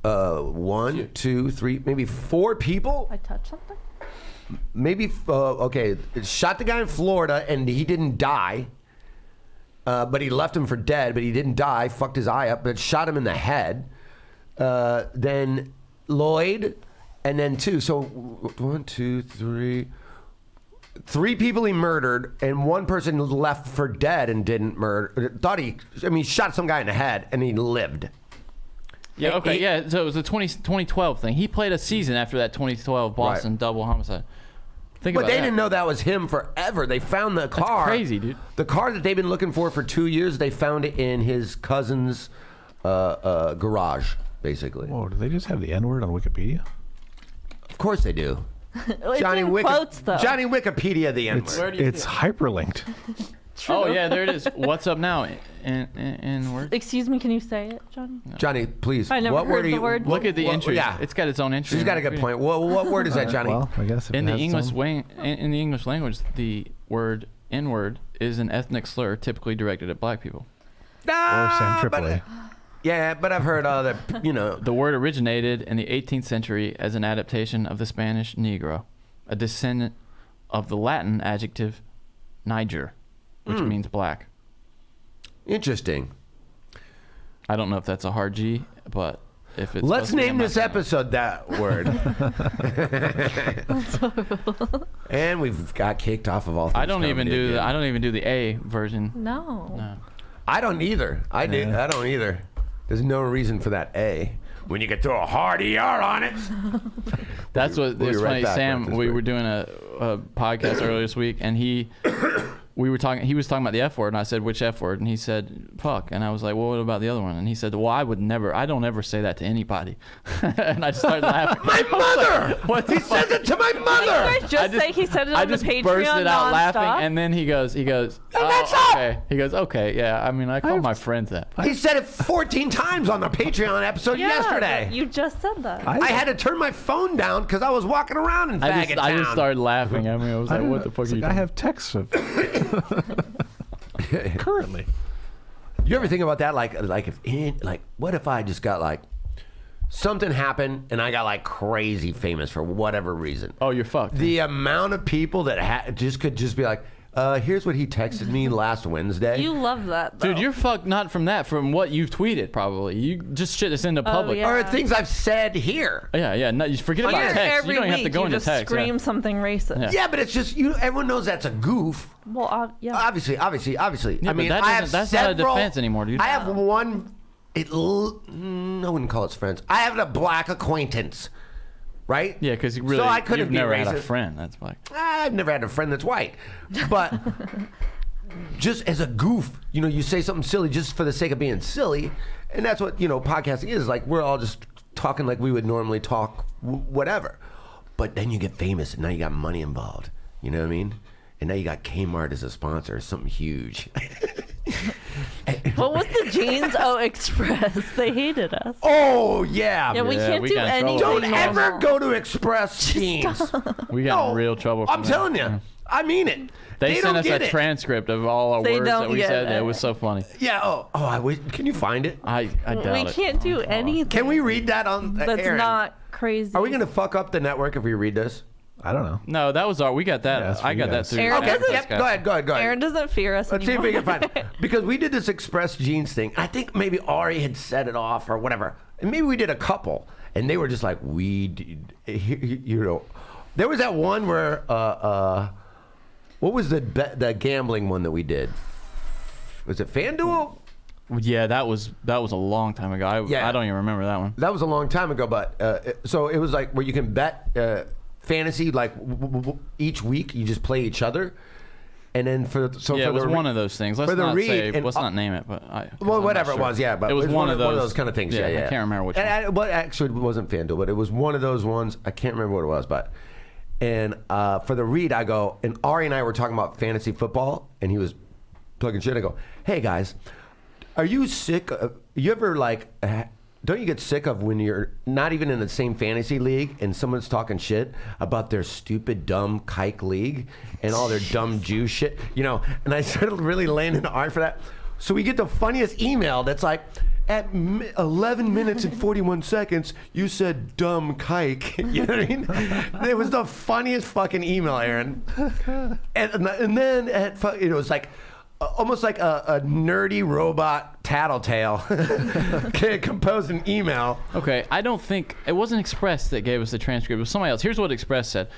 1, 2, 3, maybe 4 people. I touched something? Maybe okay. Shot the guy in Florida and he didn't die. But he left him for dead. But he didn't die. Fucked his eye up. But shot him in the head. Then Lloyd, and then 2. So 1, 2, 3. 3 people he murdered, and 1 person left for dead and didn't murder. He shot some guy in the head and he lived. Yeah, okay, He- yeah. So it was a 2012 thing. He played a season after that 2012 Boston double homicide. Think But about they that. didn't know that was him forever. They found the car. crazy, dude. The car that they've been looking for 2 years, they found it in his cousin's garage, basically. Whoa, do they just have the N-word on Wikipedia? Of course they do. It's in quotes, though. Johnny Wikipedia, the N-word. Where do you It's see hyperlinked. Oh, yeah, there it is. What's up now? In words? Excuse me, can you say it, Johnny? Johnny, please. I never what heard word are the you? word. Look at the entry. Yeah, It's got its own entry. she's got a good point. What word is that, Johnny? Well, I guess if In it the has English some- in the English language, the word N-word is an ethnic slur typically directed at black people. Or Sam Tripoli. Yeah, but I've heard other, The word originated in the 18th century as an adaptation of the Spanish Negro, a descendant of the Latin adjective Niger, which means black. Interesting. I don't know if that's a hard G, but if it's Let's supposed to be, name I'm not this saying it. episode that word. And we've got kicked off of all things I don't even comedy do again. I don't even do the A version. No. No. I don't either. I don't either. There's no reason for that A. When you could throw a hard ER on it. That's what We'll be it's right funny. back Sam, after this we break. were doing a podcast earlier this week, and he was talking about the F word, and I said, which F word? And he said, fuck. And I was like, well, what about the other one? And he said, well, I don't ever say that to anybody. And I just started laughing. My mother! What He says it to my mother! Did I just say he said it I on the just Patreon bursted out nonstop? laughing, and then he goes, that's oh, up! okay. He goes, okay, yeah. I mean, I call my friends that. He said it 14 times on the Patreon episode Yeah, yesterday. You just said that. I had to turn my phone down because I was walking around in I faggot town. just started laughing. I mean, I was like, what the fuck It's are you like, I doing? have texts of currently. You ever think about that? What if I just got something happened and I got crazy famous for whatever reason? Oh, you're fucked. The amount of people that could just be like, here's what he texted me last Wednesday. You love that, though. Dude, you're fucked not from that, from what you've tweeted, probably. You just shit this into public. yeah. Or things I've said here. Yeah. No, you forget about yeah. text. Every You don't week have to go you into just text. scream Yeah. something racist. Yeah. Yeah, but it's just everyone knows that's a goof. Well, yeah. Obviously. Yeah, I but mean, that I have that's not a several- defense anymore, dude. I have one. I wouldn't call it friends. I have a black acquaintance, right? Yeah, because really, so I couldn't you've be never racist. had a friend that's black. I've never had a friend that's white, but just as a goof, you say something silly just for the sake of being silly, and that's what podcasting is. We're all just talking like we would normally talk, whatever. But then you get famous, and now you got money involved. You know what I mean? And now you got Kmart as a sponsor, something huge. What was the Jeans O Express? They hated us. Oh yeah. Yeah, we Yeah, can't we do got in anything. trouble. Don't ever go to Express Jeans. We got in No, real trouble. I'm from that. telling you. I mean it. They sent don't us a get it. transcript of all our They words that don't we get said. it. It was so funny. Yeah. Oh, I wish. Can you find it? I doubt We it. can't do anything. Can we read that on That's Aaron? not crazy. Are we gonna fuck up the network if we read this? I don't know. No, that was our. We got that. Yeah, that's for I you got that guys. through. Aaron Okay. doesn't- Yep, go ahead. Aaron doesn't fear us Let's see if anymore. we can find it. Because we did this Express Jeans thing. I think maybe Ari had set it off or whatever. And maybe we did a couple. And they were just like, we did. You know. There was that one where, what was the gambling one that we did? Was it FanDuel? Yeah, that was a long time ago. I don't even remember that one. That was a long time ago, but so it was like where you can bet fantasy like each week you just play each other, and then Yeah, for it was the one of those things. Let's for the not read say. and- Let's not name it, but well, I'm not whatever it sure. was, yeah, but it was one of those. one of those kind of things. Yeah, I can't remember which and one. well, actually, it wasn't FanDuel, but it was one of those ones. I can't remember what it was, but and for the read, I go and Ari and I were talking about fantasy football, and he was plugging shit. I go, hey guys, are you sick? You ever like? Don't you get sick of when you're not even in the same fantasy league and someone's talking shit about their stupid, dumb kike league and all their dumb Jew shit? You know, and I started really laying into Art for that. So we get the funniest email that's like, at 11 minutes and 41 seconds, you said dumb kike. You know what I mean? It was the funniest fucking email, Aaron. And then it was like, almost like a nerdy robot tattletale composed an email. Okay, I don't think it wasn't Express that gave us the transcript. It was somebody else. Here's what Express said.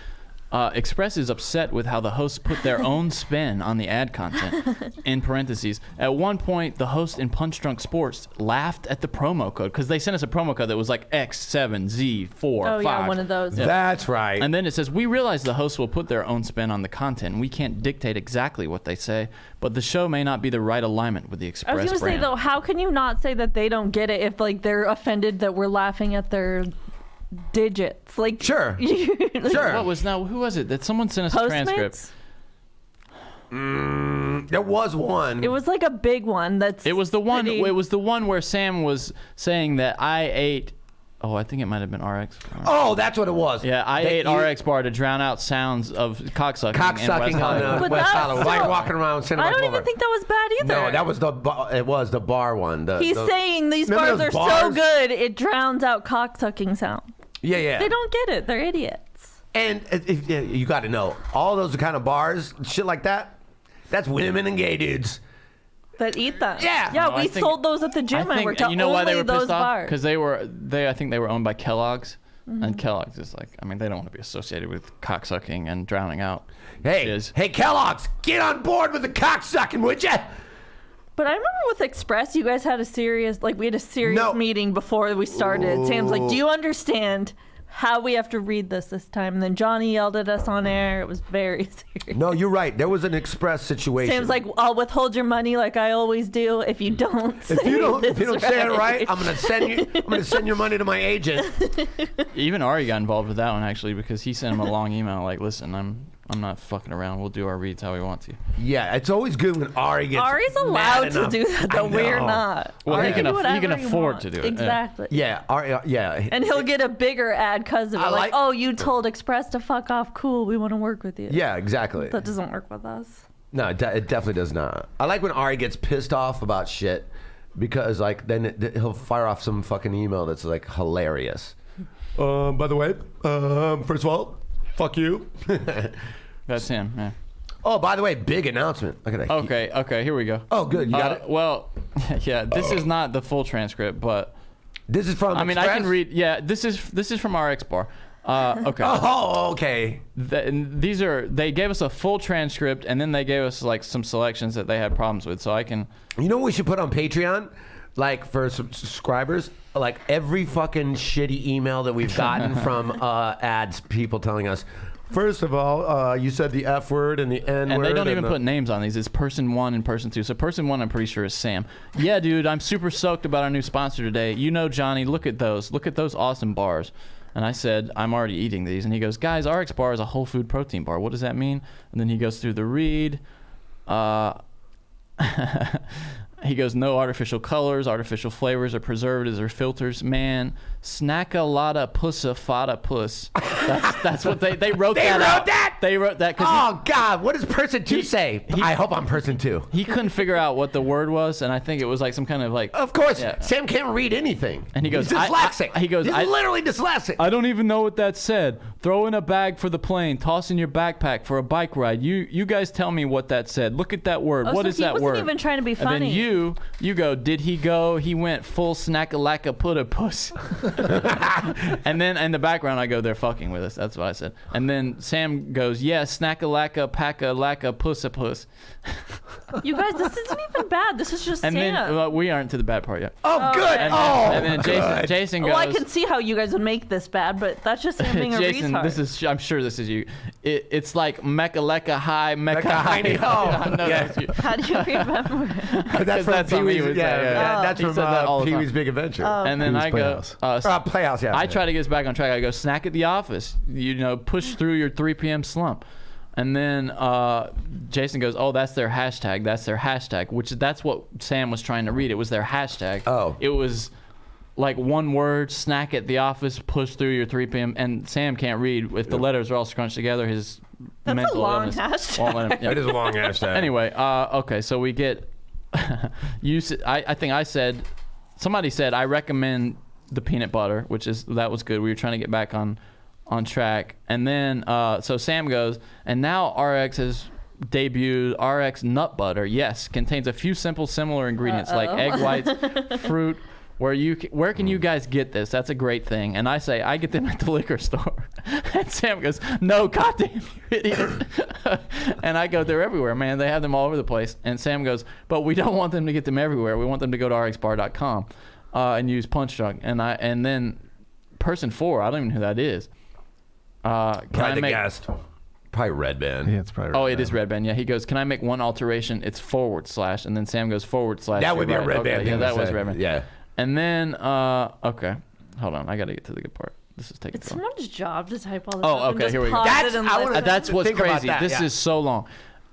Express is upset with how the hosts put their own spin on the ad content. In parentheses, at one point, the host in Punch Drunk Sports laughed at the promo code because they sent us a promo code that was like X7Z45. Oh, yeah, one of those. Yeah. That's right. And then it says, we realize the hosts will put their own spin on the content. We can't dictate exactly what they say, but the show may not be the right alignment with the Express I was gonna brand. say though, how can you not say that they don't get it if like they're offended that we're laughing at their digits? Like Sure. like, Sure. What was now? Who was it that someone sent us a transcript? Postmates? There was one. It was like a big one. That's It was the one. pretty- It was the one where Sam was saying that I ate. Oh, I think it might have been RX. Oh, that's what it was. Yeah, I That ate you- RX bar to drown out sounds of cocksucking. in West Cocksucking on Hollywood. But West that's Hollywood. Like still- walking around Cinema I don't even Boulevard. think that was bad either. No, that was it was the bar one. He's saying these Remember bars those are so bars? good it drowns out cocksucking sound. Yeah. They don't get it. They're idiots. And you got to know, all those kind of bars, shit like that, that's women and gay dudes. That eat them. Yeah. Yeah, No, I we think- sold those at the gym. I and think we're to you know why they only were pissed those off bars. because I think they were owned by Kellogg's, and Kellogg's is like, I mean, they don't want to be associated with cocksucking and drowning out. Hey, Shiz. hey, Kellogg's, get on board with the cocksucking, would ya? But I remember with Express, you guys had a serious, like, we had a serious No. meeting before we started. Sam's like, do you understand how we have to read this time? And then Johnny yelled at us on air. It was very serious. No, you're right. There was an Express situation. Sam's like, I'll withhold your money like I always do if you don't say if you don't this say it right, I'm gonna send your money to my agent. Even Ari got involved with that one actually because he sent him a long email like, listen, I'm not fucking around. We'll do our reads how we want to. Yeah, it's always good when Ari gets. Ari's allowed mad to enough. do that, I though. We're know. not. Well, Ari he can do he whatever can he afford wants. to do it, yeah. Exactly. Yeah, Ari. Yeah. And he'll get a bigger ad because of it. I Like, like- oh, you told Express to fuck off. Cool. We want to work with you. Yeah, exactly. That doesn't work with us. No, it definitely does not. I like when Ari gets pissed off about shit because, like, then he'll fire off some fucking email that's like hilarious. By the way, first of all, fuck you. That's him. Yeah. Oh, by the way, big announcement. Look at that. Okay, here we go. Oh, good. You got it. Well, yeah, this is not the full transcript, but This is from. I mean, I Express? can read. Yeah, this is from RX Bar. Okay. Oh, okay. And they gave us a full transcript, and then they gave us like some selections that they had problems with. So I can. You know what we should put on Patreon? Like for subscribers, like every fucking shitty email that we've gotten from ads, people telling us, first of all, you said the F word and the N word. And they don't even put names on these. It's person 1 and person 2. So person 1, I'm pretty sure, is Sam. Yeah, dude, I'm super stoked about our new sponsor today. You know, Johnny, look at those. Look at those awesome bars. And I said, I'm already eating these. And he goes, guys, RX Bar is a whole food protein bar. What does that mean? And then he goes through the read. He goes, no artificial colors, artificial flavors, or preservatives, or filters. Man, snack a lotta pussa fada puss. That's what they wrote They that wrote out. that? They wrote that because Oh God, what does person 2 say? I hope I'm person 2. he couldn't figure out what the word was, and I think it was like some kind of like. Of course, Yeah. Sam can't read anything. And he goes, he's dyslexic. He's I- literally dyslexic. I don't even know what that said. Throw in a bag for the plane. Toss in your backpack for a bike ride. You guys tell me what that said. Look at that word. Oh, What so is he that wasn't word? even trying to be And funny. then you go. Did he go? He went full snack-a-lacka put-a-puss. And then in the background, I go, they're fucking with us. That's what I said. And then Sam goes, yeah, snack-a-lacka, pack-a-lacka, puss-a-puss. You guys, this isn't even bad. This is just And Sam. then we aren't to the bad part yet. Oh, good. And Oh, then good. Jason goes. well, I can see how you guys would make this bad, but that's just him being a Jason, retard. I'm sure this is you. It's like Mecca High, Mecca High. Mecca High. I know Yeah. that's you. How do you remember? That's from that's what he Pee-wee's. would Yeah, say, yeah. yeah, Oh. that's He from said that all the Pee-wee's time. Big Adventure. And then Pee-wee's I go, Playhouse. Playhouse, yeah. I try to get us back on track. I go, snack at the office. Push through your 3 p.m. slump. And then Jason goes, oh, that's their hashtag. That's their hashtag, which that's what Sam was trying to read. It was their hashtag. Oh. It was like one word, snack at the office, push through your 3 p.m. And Sam can't read. If the letters are all scrunched together, his That's a mental long illness hashtag. won't let him. Yeah. It is a long hashtag. Anyway, okay, so we get. I think I said, somebody said I recommend the peanut butter, that was good. We were trying to get back on track, and then so Sam goes, and now RX has debuted RX nut butter. Yes, contains a few simple similar ingredients like egg whites, fruit. Where can you guys get this? That's a great thing. And I say, I get them at the liquor store. And Sam goes, no, goddamn, you idiot. And I go, they're everywhere, man. They have them all over the place. And Sam goes, but we don't want them to get them everywhere. We want them to go to rxbar.com and use Punch Drunk. And then person 4, I don't even know who that is. Probably the guest. Probably Red Band. Yeah, it's probably. Oh, it is Red Band. Yeah, he goes, can I make one alteration? It's / and then Sam goes / That would be You're a Red right. Band. Okay, yeah, thing that to was say. Red Band. Yeah. And then, okay, hold on. I got to get to the good part. This is taking It's too long. someone's job to type all this Oh, up and okay, just here we go. pause That's- it and I wanna- listen. That's what's Think about crazy. that, This yeah. is so long.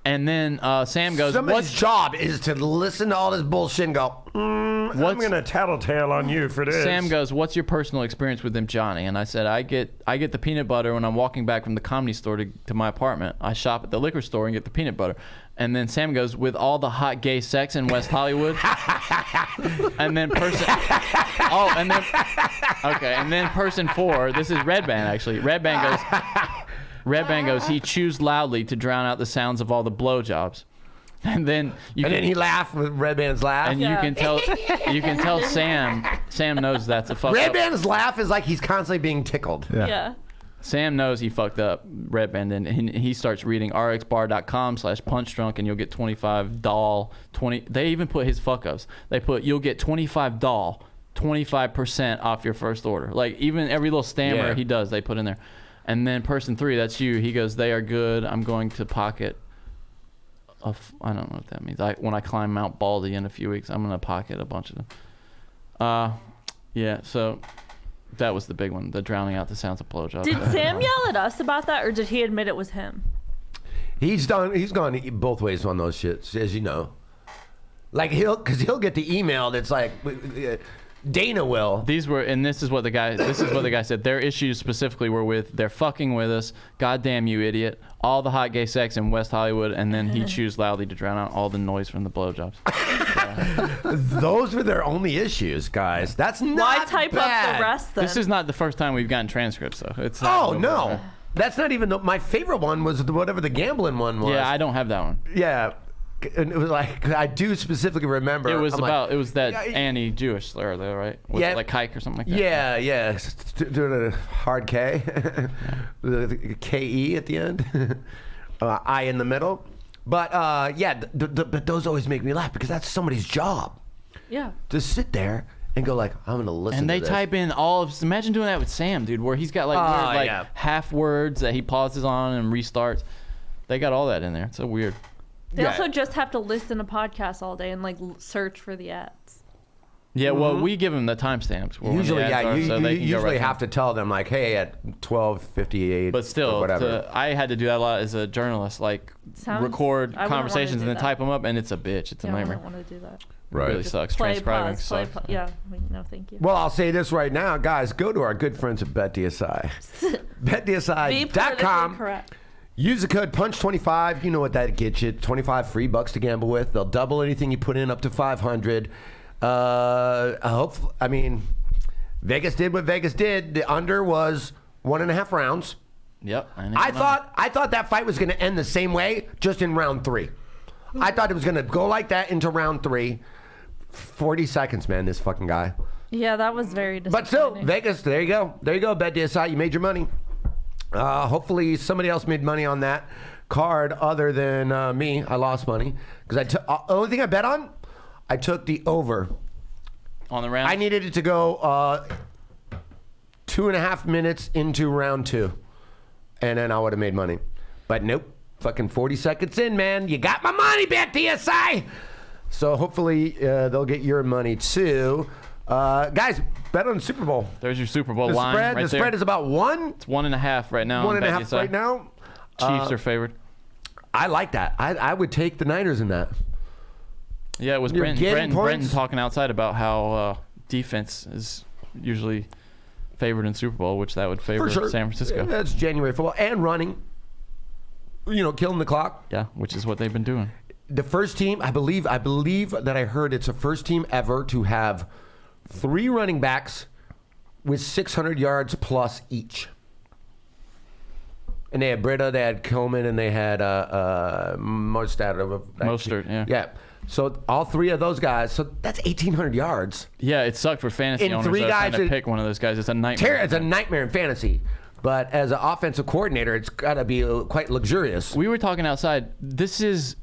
And then Sam goes, Somebody's job is to listen to all this bullshit and go, I'm What's- going to tattletale on you for this. Sam goes, what's your personal experience with them, Johnny? And I said, I get the peanut butter when I'm walking back from the Comedy Store to my apartment. I shop at the liquor store and get the peanut butter. And then Sam goes, with all the hot gay sex in West Hollywood. And then person 4, this is Red Band actually. Red Band goes, he chews loudly to drown out the sounds of all the blowjobs. And then he laughed with Red Band's laugh. and Yeah. you can tell Sam knows that's a fuck Red up. Band's laugh is like he's constantly being tickled. Yeah. Sam knows he fucked up Red Band, and he starts reading rxbar.com/punchdrunk, and you'll get $25. They even put his fuck ups. They put you'll get $25, 25% off your first order. Like even every little stammer Yeah. he does, they put in there. And then person 3, that's you. He goes, they are good. I'm going to pocket. I don't know what that means. When I climb Mount Baldy in a few weeks, I'm gonna pocket a bunch of them. Yeah. So. That was the big one, the drowning out the sounds of blowjobs. Did Sam yell at us about that, or did he admit it was him? He's gone both ways on those shits, as you know. Like he'll get the email that's like, Dana will. These were, and this is what the guy said. Their issues specifically were with, they're fucking with us. Goddamn you idiot. All the hot gay sex in West Hollywood, and then he chews loudly to drown out all the noise from the blowjobs. Those were their only issues, guys. That's not Why type bad. up the rest then? This is not the first time we've gotten transcripts, though. It's Oh no, that's not even my favorite one. Was whatever the gambling one was. Yeah, I don't have that one. Yeah, and it was like I do specifically remember. It was I'm like, it was that Yeah, Annie Jewish slur, though, right? Was Yeah. it like Kike or something like that? Yeah. Doing a hard K, the K-E at the end, I in the middle. But yeah, but those always make me laugh because that's somebody's job Yeah. to sit there and go like, I'm gonna listen. And they to this. type in all of. Imagine doing that with Sam, dude, where he's got like Oh, weird, yeah. half words that he pauses on and restarts. They got all that in there. It's so weird. They Yeah. also just have to listen to podcasts all day and like search for the ads. Yeah, well, we give them the timestamps. where when the Usually, ads yeah, are, you so they can go usually right have to tell them like, hey, at 12:58. But or still, whatever. I had to do that a lot as a journalist, like Sounds- record I wouldn't conversations wanna and do then that. type them up, and it's a bitch. It's a Yeah, I nightmare. don't want to do that. Right. It really sucks. Play, Transcribing pause, play, sucks. yeah, no, thank you. Well, I'll say this right now, guys. Go to our good friends at BetDSI. Be BetDSI.com. politically correct. Use the code PUNCH25. You know what that gets you. 25 free bucks to gamble with. They'll double anything you put in up to 500. I mean, Vegas did what Vegas did. The under was 1.5 rounds. Yep. I thought that fight was going to end the same way, just in round 3. I thought it was going to go like that into round 3. 40 seconds, man, this fucking guy. Yeah, that was very disappointing. But still, Vegas, there you go. There you go, BetDSI. You made your money. Hopefully somebody else made money on that card other than me. I lost money. Because the only thing I bet on, I took the over. On the round? I needed it to go 2.5 minutes into round 2. And then I would have made money. But nope. Fucking 40 seconds in, man. You got my money, BetDSI. So hopefully they'll get your money too. Guys, bet on the Super Bowl. There's your Super Bowl The line spread, right the there. spread is about 1. It's 1.5 right now. on 1.5 BetDSI. right now. Chiefs are favored. I like that. I would take the Niners in that. Yeah, it was You're getting Brenton points? talking outside about how defense is usually favored in Super Bowl, which that would favor For sure. San Francisco. That's January football and running. Killing the clock. Yeah, which is what they've been doing. The first team, I believe that I heard it's the first team ever to have 3 running backs with 600 yards plus each. And they had Britta, they had Coleman, and they had Mostert, yeah. Yeah. So all 3 of those guys. So that's 1,800 yards. Yeah, it sucked for fantasy And owners. 3 though, guys trying to that- pick one of those guys. It's a nightmare. It's a nightmare in fantasy. But as an offensive coordinator, it's got to be quite luxurious. We were talking outside. This is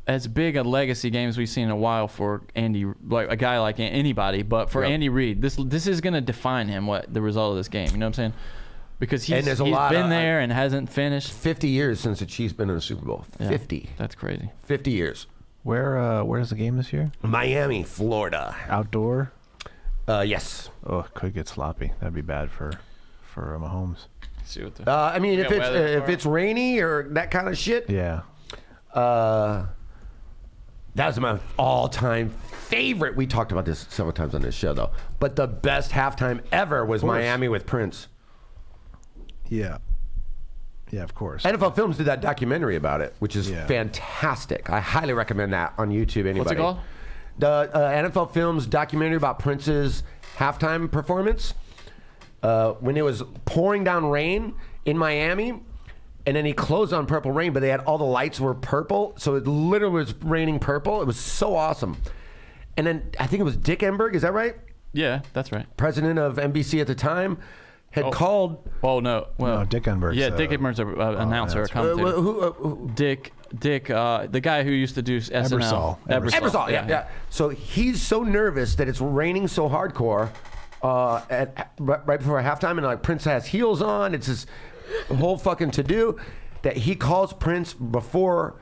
as big a legacy game as we've seen in a while for Andy, like a guy like anybody. But for Yep. Andy Reid, this is going to define him. What the result of this game? You know what I'm saying? Because And he's there's a been lot of- there and hasn't finished. 50 years since the Chiefs been in the Super Bowl. Yeah, 50. That's crazy. 50 years. Where's the game this year? Miami, Florida. Outdoor. Yes. Oh, it could get sloppy. That'd be bad for Mahomes. See what the I mean, We if got it's weather if tomorrow? it's rainy or that kind of shit, Yeah. that was my all-time favorite. We talked about this several times on this show, though. But the best halftime ever was course. Miami with Prince. Yeah. Yeah, of course. NFL Films did that documentary about it, which is Yeah. fantastic. I highly recommend that on YouTube. Anybody? What's it called? The NFL Films documentary about Prince's halftime performance. When it was pouring down rain in Miami, and then he closed on Purple Rain, but they had all the lights were purple, so it literally was raining purple. It was so awesome. And then I think it was Dick Enberg, is that right? Yeah, that's right. President of NBC at the time, had Oh. called. Oh no. Well, No, Dick Enberg's, Yeah, Dick Enberg's an announcer, a that's- commentator. Who, Dick, the guy who used to do SNL. Ebersol. Ebersol, yeah. So he's so nervous that it's raining so hardcore right before halftime, and like Prince has heels on. It's this whole fucking to do that he calls Prince before,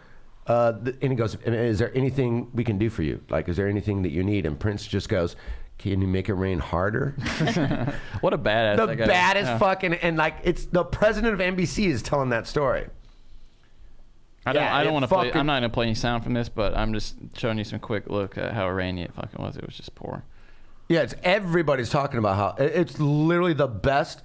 and he goes, "Is there anything we can do for you? Like, is there anything that you need?" And Prince just goes, "Can you make it rain harder?" What a badass. The that guy is. baddest Yeah. fucking, and like it's the president of NBC is telling that story. I don't Yeah, want to it play. fucking- I'm not gonna play any sound from this, but I'm just showing you some quick look at how rainy it fucking was. It was just pouring. Yeah, it's everybody's talking about how it's literally the best.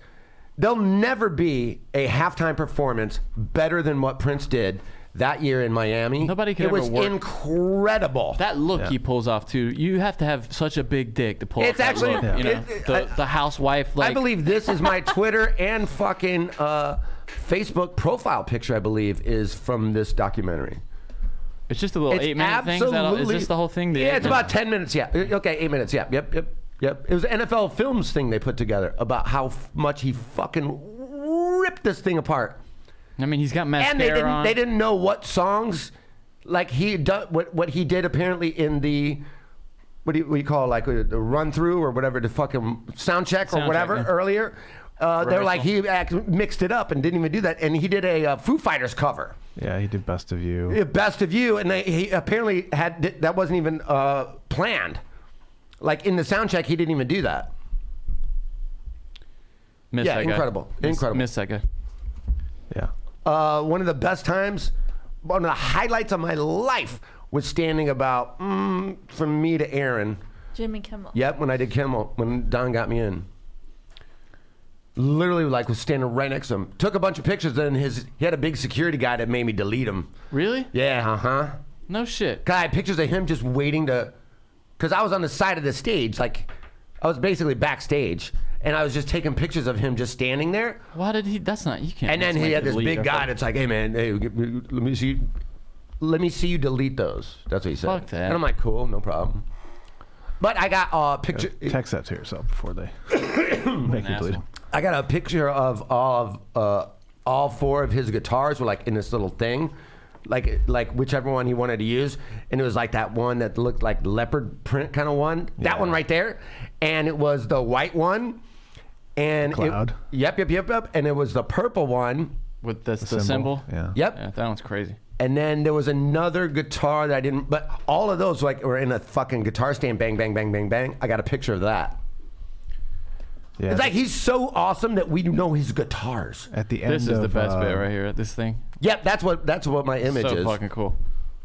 There'll never be a halftime performance better than what Prince did that year in Miami. Nobody could It ever was work. incredible. That look he pulls off too. You have to have such a big dick to pull It's off that actually- look, yeah. you know, the housewife. Like, I believe this is my Twitter and fucking Facebook profile picture. I believe is from this documentary. it's just a little It's 8-minute thing. Is this the whole thing? The Yeah, 8 it's about 10 minutes. Yeah. Okay, 8 minutes. Yeah. Yep. It was an NFL Films thing they put together about how much he fucking ripped this thing apart. I mean, he's got mascara And on. they didn't know what songs, like he done what he did apparently in the what do you call it, like the run through or whatever, the fucking sound check or Sound whatever check, yeah. earlier. They're like he mixed it up and didn't even do that, and he did a Foo Fighters cover. Yeah, he did Best of You. Best of You, and he apparently had that wasn't even planned. Like in the sound check, he didn't even do that. Miss Yeah, that guy. incredible. Incredible. Miss that guy. Yeah. One of the best times, one of the highlights of my life was standing about from me to Aaron. Jimmy Kimmel. Yep, when I did Kimmel, when Don got me in. Literally, like, was standing right next to him. Took a bunch of pictures, and he had a big security guy that made me delete him. Really? Yeah, No shit. Guy, pictures of him just waiting to, because I was on the side of the stage, like, I was basically backstage, and I was just taking pictures of him just standing there. Why did he? That's not. You can't. And then just he make had it this lead big or guy something. that's like, hey man, hey, let me see you delete those. That's what he said. Fuck that. And I'm like, cool, no problem. But I got a picture. Text that to yourself before they make you delete. asshole. I got a picture of all 4 of his guitars were like in this little thing, like whichever one he wanted to use, and it was like that one that looked like leopard print kind of one. That one right there, and it was the white one, and Cloud. Yep, and it was the purple one. With the symbol. Yeah. Yep. Yeah, that one's crazy. And then there was another guitar that I didn't, but all of those like were in a fucking guitar stand. Bang, bang, bang, bang, bang. I got a picture of that. Yeah. It's like he's so awesome that we know his guitars. At the end This is of the best bit right here. This thing. Yep, that's what my image So is. fucking cool.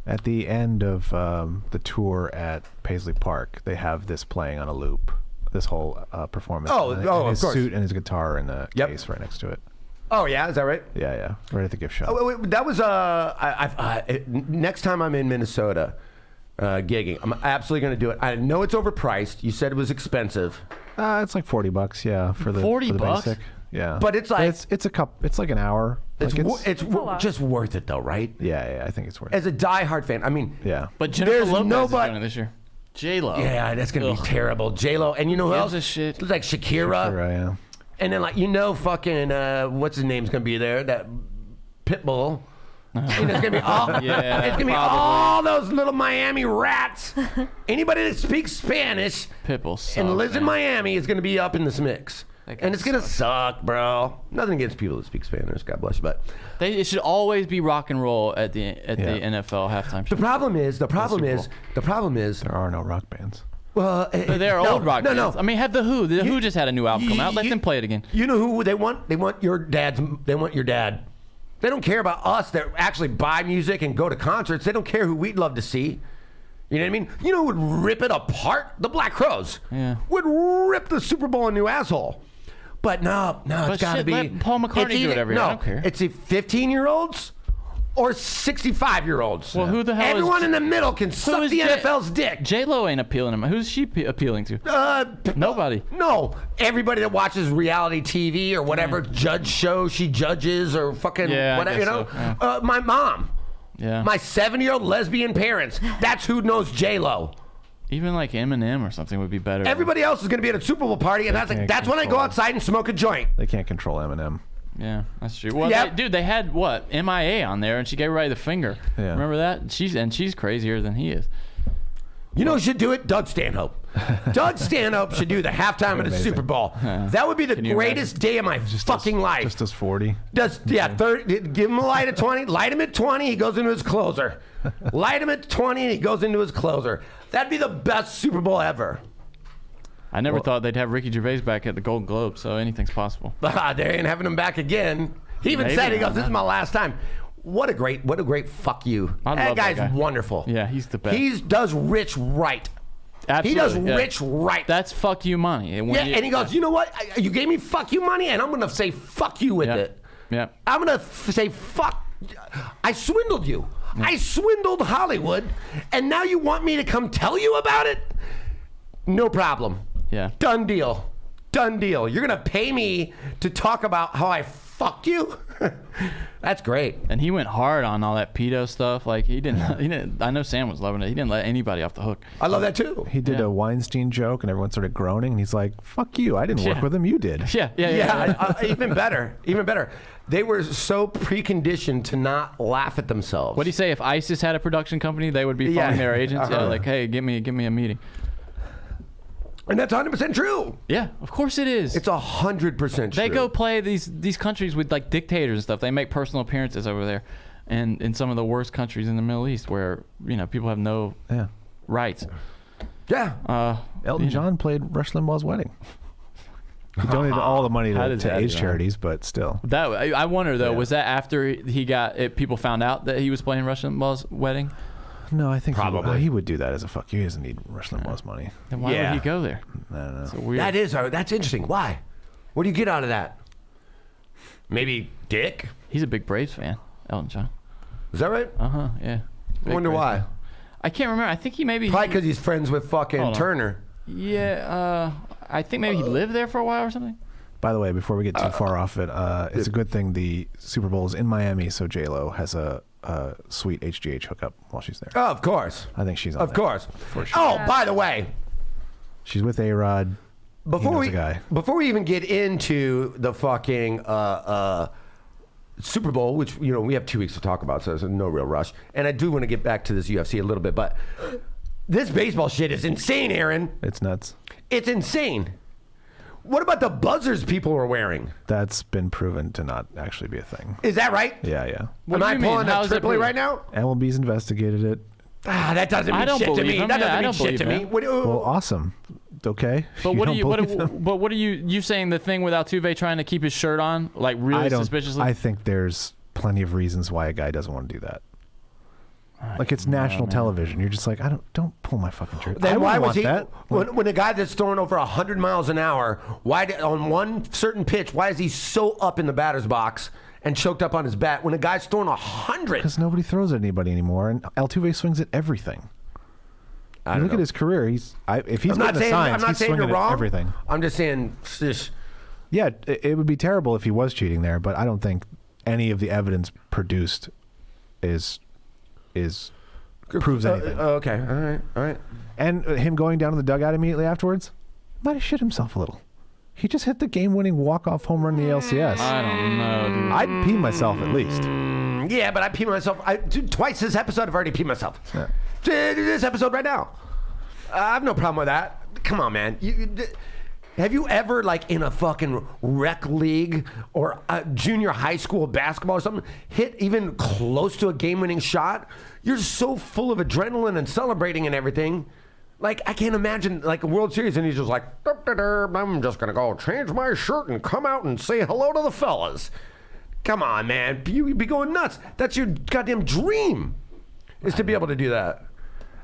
At the end of the tour at Paisley Park, they have this playing on a loop. This whole performance. Oh, and of his course. suit and his guitar in the Yep. case right next to it. Oh yeah, is that right? Yeah, right at the gift shop. Oh, wait, that was next time I'm in Minnesota gigging, I'm absolutely going to do it. I know it's overpriced. You said it was expensive, It's like $40, yeah, for the $40? for the basic. Yeah, but it's like it's a cup. It's like an hour. it's Like, it's a lot. just worth it though, right? yeah, I think it's worth it. As a diehard fan, I mean, Yeah, But Jennifer There's Lopez is nobody- doing it this year. J-Lo. yeah, that's going to be terrible. J-Lo, and you know who Gives else? a shit. Looks like Shakira. Sure, yeah. And then, like, fucking, what's his name's gonna be there? That Pitbull. It's gonna be all. Yeah, it's gonna be probably. all those little Miami rats. Anybody that speaks Spanish Pitbull sucks, and lives in man. Miami is gonna be up in this mix, That guy and it's gonna suck, bro. Nothing against people that speak Spanish. God bless you, but It should always be rock and roll at the Yeah. NFL halftime show. the problem is, There are no rock bands. well, They're old rock no, bands. no. I mean, have the Who. The Who just had a new album come out. Let them play it again. You know who they want? They want your dad's. They want your dad. They don't care about us that actually buy music and go to concerts. They don't care who we'd love to see. You know what I mean? You know who would rip it apart? The Black Crowes. Yeah. Would rip the Super Bowl a new asshole. But no, But it's got to shit, be. let Paul McCartney it's do it every year. No, I don't care. It's 15-year-olds or 65-year-olds. Well, who the hell Everyone is in the middle can suck is the J- NFL's dick. J-Lo ain't appealing to me. Who's she appealing to? Nobody. No, everybody that watches reality TV or whatever judge show she judges or fucking Yeah, I whatever, you guess know. so, yeah. My mom, Yeah. my 7-year-old lesbian parents. That's who knows J Lo. Even like Eminem or something would be better. Everybody else is going to be at a Super Bowl party, and can't that's when I go control. outside and smoke a joint. They can't control Eminem. Yeah, that's true. Well, Yep. they had what MIA on there, and she gave everybody the finger. Yeah. Remember that? She's crazier than he is. You know who should do it? Doug Stanhope. Doug Stanhope should do the halftime of the Amazing. Super Bowl. That would be the Can you greatest day of my fucking life. Just as 40. Give him a light at 20. Light him at 20. He goes into his closer. Light him at 20. And he goes into his closer. That'd be the best Super Bowl ever. I never thought they'd have Ricky Gervais back at the Golden Globe, so anything's possible. They ain't having him back again. He even Maybe said, he not, goes, "This is my last time." What a great fuck you. I That love that guy's guy. wonderful. Yeah, he's the best. He does rich right. Absolutely, He does yeah. rich right. That's fuck you money. And when Yeah, and he goes, you know what? You gave me fuck you money, and I'm gonna say fuck you with Yeah. it. Yeah. I'm gonna say fuck. I swindled you. I swindled Hollywood, and now you want me to come tell you about it? No problem. Yeah. Done deal. Done deal. You're gonna pay me to talk about how I fucked you? That's great. And he went hard on all that pedo stuff. Like he didn't. I know Sam was loving it. He didn't let anybody off the hook. I love that too. He did Yeah. a Weinstein joke, and everyone started groaning, and he's like, "Fuck you! I didn't work Yeah. with him. You did." Yeah. Yeah, even better. Even better. They were so preconditioned to not laugh at themselves. What do you say? If ISIS had a production company, they would be Yeah. phoning their agents. Yeah, Uh-huh. like, hey, give me a meeting. And that's 100% true. Yeah, of course it is. It's 100% true. They go play these countries with like dictators and stuff. They make personal appearances over there, and in some of the worst countries in the Middle East, where people have no Yeah. rights. Yeah. Elton John played Rush Limbaugh's wedding. He donated all the money How to does that AIDS go? charities, but still. That I wonder though, Yeah. was that after he got it? People found out that he was playing Rush Limbaugh's wedding. No, I think Probably. he would do that as a fuck you. He doesn't need Rush Limbaugh's money. Then why Yeah. would he go there? I don't know. It's weird. That's interesting. Why? What do you get out of that? Maybe dick? He's a big Braves fan, Elton John. Is that right? Yeah. I wonder Braves why. fan. I can't remember. I think he maybe. Probably because he's friends with fucking Hold on. Turner. Yeah. I think maybe he lived there for a while or something. By the way, before we get too far off it, it's a good thing the Super Bowl is in Miami, so J-Lo has a sweet HGH hookup while she's there. Oh, of course. I think she's on Of there. course. For sure. Oh, by the way, She's with A-Rod. before He knows a guy. before we even get into the fucking Super Bowl, which we have 2 weeks to talk about, so there's no real rush. And I do want to get back to this UFC a little bit, but this baseball shit is insane, Aaron. It's nuts. It's insane. What about the buzzers people are wearing? That's been proven to not actually be a thing. Is that right? Yeah. What Am do I you mean? pulling How that is it AAA right proven? now? MLB's investigated it. That doesn't I mean don't shit to believe me. him. That Yeah, doesn't I mean don't shit to believe me. him. Well, awesome. Okay. But what don't believe them? what are you saying the thing with Altuve trying to keep his shirt on, like really suspiciously? I think there's plenty of reasons why a guy doesn't want to do that. Like it's national television. You're just like, don't pull my fucking shirt. Then I why wouldn't was want he that. when a guy that's throwing over 100 miles an hour? Why on one certain pitch? Why is he so up in the batter's box and choked up on his bat when a guy's throwing 100? Because nobody throws at anybody anymore, and Altuve swings at everything. I You don't look know. at his career. If he's I'm not getting the saying signs, I'm not he's saying swinging you're at wrong. everything. I'm just saying. Shush. Yeah, it would be terrible if he was cheating there, but I don't think any of the evidence produced is proves anything. Okay. All right. And him going down to the dugout immediately afterwards might have shit himself a little. He just hit the game-winning walk-off home run in the LCS. I don't know, dude. I'd pee myself at least. Yeah, but I pee myself. Dude, twice this episode, I've already peed myself. Yeah. This episode right now. I have no problem with that. Come on, man. Have you ever, like, in a fucking rec league or a junior high school basketball or something, hit even close to a game-winning shot? You're so full of adrenaline and celebrating and everything. Like, I can't imagine, like, a World Series, and he's just like, I'm just going to go change my shirt and come out and say hello to the fellas. Come on, man. You'd be going nuts. That's your goddamn dream, is to be able to do that.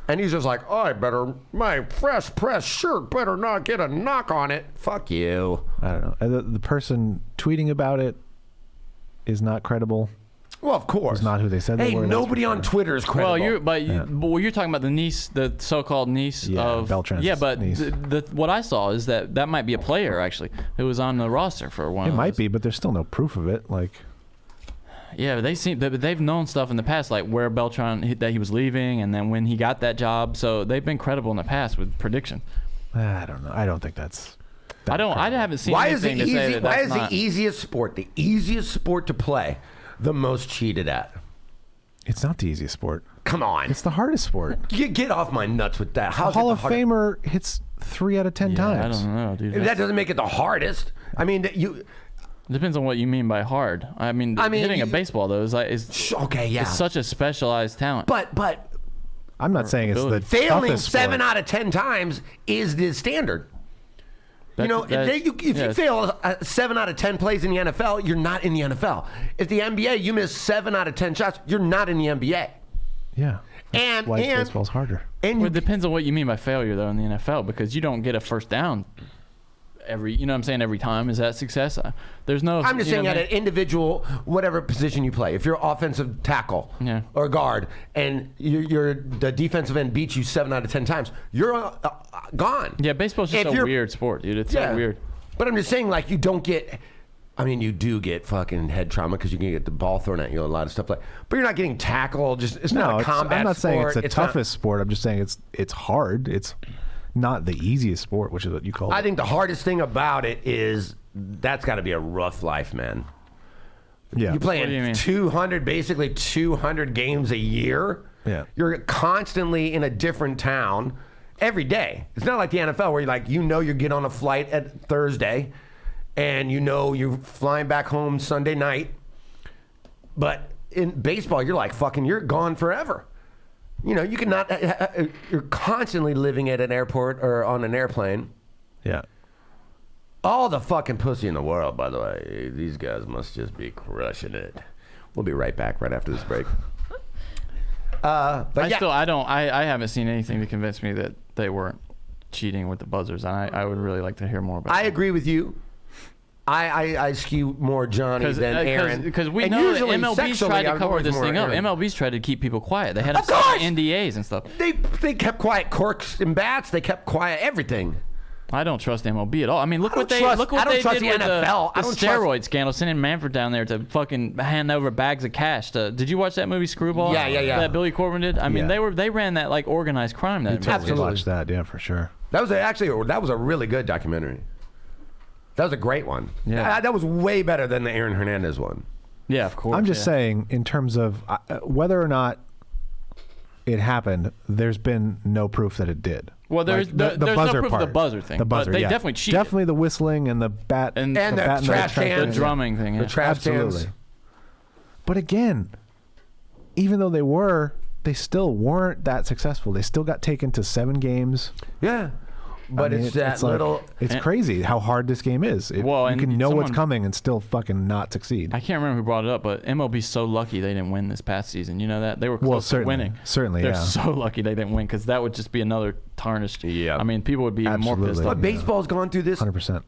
And he's just like, my fresh pressed shirt better not get a knock on it. Fuck you. I don't know. And the person tweeting about it is not credible. Well, of course. It's not who they said they Hey, were. that's nobody for on sure. Twitter is credible. But you're talking about the niece, the so-called niece Yeah, of Beltran's Yeah, but niece. what I saw is that might be a player actually. It was on the roster for one. It of might those. be, but there's still no proof of it. Like, Yeah, they've known stuff in the past, like where Beltran that he was leaving, and then when he got that job. So they've been credible in the past with prediction. I don't know. I don't think that's. I haven't seen Why is anything it to say easy? that Why that's is not. the easiest sport to play, the most cheated at? It's not the easiest sport. Come on. It's the hardest sport. You get off my nuts with that. A How's Hall it of the hardest? Famer hits 3 out of 10 Yeah, times. I don't know, dude. That doesn't make it the hardest. I mean, Depends on what you mean by hard. I mean hitting a baseball though is okay, yeah. it's such a specialized talent. But I'm not saying it's the ability. failing toughest 7 sport. out of 10 times is the standard. That- If that- you yeah. fail 7 out of 10 plays in the NFL, you're not in the NFL. If the NBA, you miss 7 out of 10 shots, you're not in the NBA. Yeah. And Why baseball's harder. and Well, you, it depends on what you mean by failure, though, in the NFL, because you don't get a first down every time. Is that success? There's no. I'm just you know saying what at I an mean? individual, whatever position you play. If you're offensive tackle Yeah. or guard, and the defensive end beats you 7 out of 10 times, you're gone. Yeah, baseball's just If a you're- weird sport, dude. It's Yeah. so weird. But I'm just saying, like, you don't get. I mean, you do get fucking head trauma because you can get the ball thrown at you, a lot of stuff like. But you're not getting tackled. It's not a it's, combat. I'm not saying it's the not- toughest sport. I'm just saying it's hard. It's not the easiest sport, which is what you call I it. think the hardest thing about it is that's got to be a rough life, man. Yeah. You What do you playing mean? 200 games a year. Yeah. You're constantly in a different town every day. It's not like the NFL where you get on a flight at Thursday and you're flying back home Sunday night. But in baseball, you're gone forever. You cannot, you're constantly living at an airport or on an airplane. Yeah. All the fucking pussy in the world, by the way. These guys must just be crushing it. We'll be right back right after this break. But yeah. I haven't seen anything to convince me that they weren't cheating with the buzzers. I would really like to hear more about I that. agree with you. I skew more Johnny than Aaron. Because we And know that usually MLB's sexually, tried to I'm cover always this more thing up. Aaron. MLB's tried to keep people quiet. They had Of to sign course! NDAs and stuff. They kept quiet corks and bats. They kept quiet everything. I don't trust MLB at all. I mean, look I what don't they trust- look I what don't they trust did the with NFL. I the don't trust- steroid scandal, sending Manfred down there to fucking hand over bags of cash. Did you watch that movie Screwball? Yeah. That Billy Corben did. I mean, Yeah. they ran that like organized crime. That Totally Absolutely. watched that, yeah, for sure. That was a really good documentary. That was a great one. Yeah. That was way better than the Aaron Hernandez one. Yeah, of course. I'm just yeah. saying, in terms of whether or not it happened, there's been no proof that it did. Well, there's Like, there's buzzer no proof part. of the buzzer thing. The buzzer, but they yeah. definitely cheated. Definitely the whistling and the bat And the bat trash the cans. drumming thing. Yeah. The trash Absolutely. cans. But again, even though they still weren't that successful. They still got taken to 7 games. Yeah. But I mean, it's that like- little. It's crazy how hard this game is. Well, you and can know what's someone- coming and still fucking not succeed. I can't remember who brought it up, but MLB's so lucky they didn't win this past season. You know that they were close to certainly. winning. Certainly, they're yeah. so lucky they didn't win because that would just be another tarnished. Yeah. I mean, people would be even more pissed Absolutely. off. But baseball's gone through this. 100%.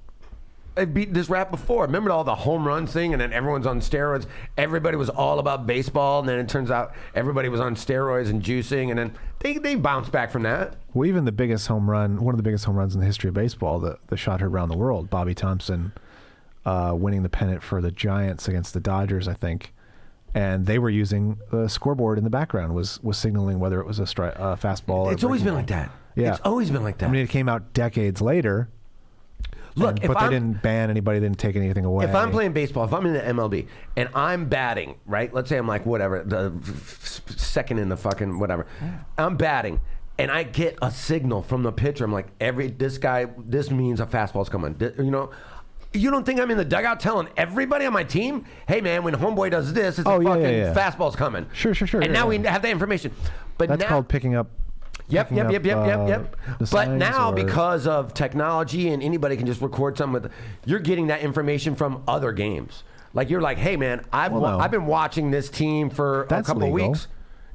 I beat this rap before. Remember all the home run thing, and then everyone's on steroids. Everybody was all about baseball, and then it turns out everybody was on steroids and juicing, and then they bounced back from that. Well, even the biggest home run, one of the biggest home runs in the history of baseball, the shot heard around the world, Bobby Thompson winning the pennant for the Giants against the Dodgers, I think. And they were using the scoreboard in the background was signaling whether it was a fastball. or It's always breaking been like ball. that. Yeah. It's always been like that. I mean, it came out decades later. Look, but they didn't ban anybody, didn't take anything away. If I'm playing baseball, if I'm in the MLB and I'm batting, right? Let's say I'm like whatever, the second in the fucking whatever. I'm batting and I get a signal from the pitcher. I'm like, this means a fastball's coming. You know, you don't think I'm in the dugout telling everybody on my team, hey man, when homeboy does this, it's Oh, a yeah, fucking yeah, yeah. fastball's coming. Sure. And yeah, now yeah. we have that information. But That's now, called picking up. Yep. the But signs now, or- because of technology and anybody can just record something with, you're getting that information from other games. Like you're like, hey man, I've no. been watching this team for That's a couple legal. of weeks.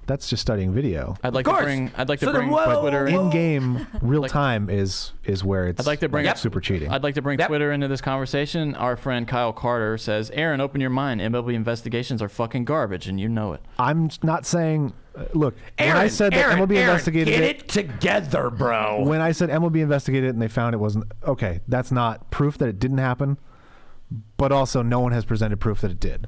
That's just studying video. I'd like Of to course. bring. I'd like to So then bring whoa, Twitter. whoa. In game, real time is where it's. I'd like to bring Yep. super cheating. I'd like to bring Yep. Twitter into this conversation. Our friend Kyle Carter says, "Aaron, open your mind. MLB investigations are fucking garbage, and you know it." I'm not saying. Look, Aaron, when I said that MLB investigated get it, it together, bro. when I said MLB investigated it and they found it wasn't okay, that's not proof that it didn't happen, but also no one has presented proof that it did.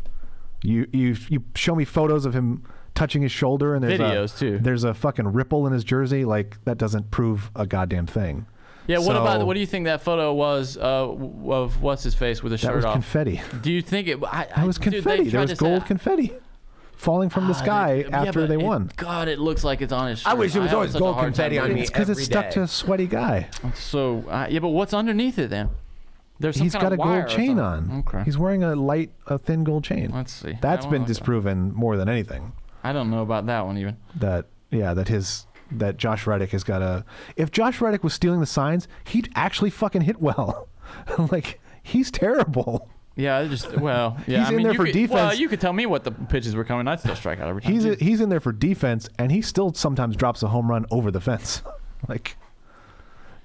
You show me photos of him touching his shoulder and there's Videos, too. There's a fucking ripple in his jersey. Like that doesn't prove a goddamn thing. Yeah. What So, about? What do you think that photo was of what's his face with his That shirt was off? confetti. Do you think it? That was dude, confetti. they've There tried was to say- gold confetti falling from the sky Yeah, after but they it- won. God, it looks like it's on his shirt. I wish it was have always such a gold hard time confetti on believing me. It's because it's every stuck day. to a sweaty guy. it. So yeah, but what's underneath it then? There's some He's kind got of a wire gold or chain something. on. Okay. He's wearing a thin gold chain. Let's see. That's I been don't know. disproven more than anything. I don't know about that one even. That Josh Reddick has got a. If Josh Reddick was stealing the signs, he'd actually fucking hit well. Like he's terrible. Yeah, I just yeah. He's I in mean, there you for could, defense. Well, you could tell me what the pitches were coming. I'd still strike out every time. He's in there for defense, and he still sometimes drops a home run over the fence. Like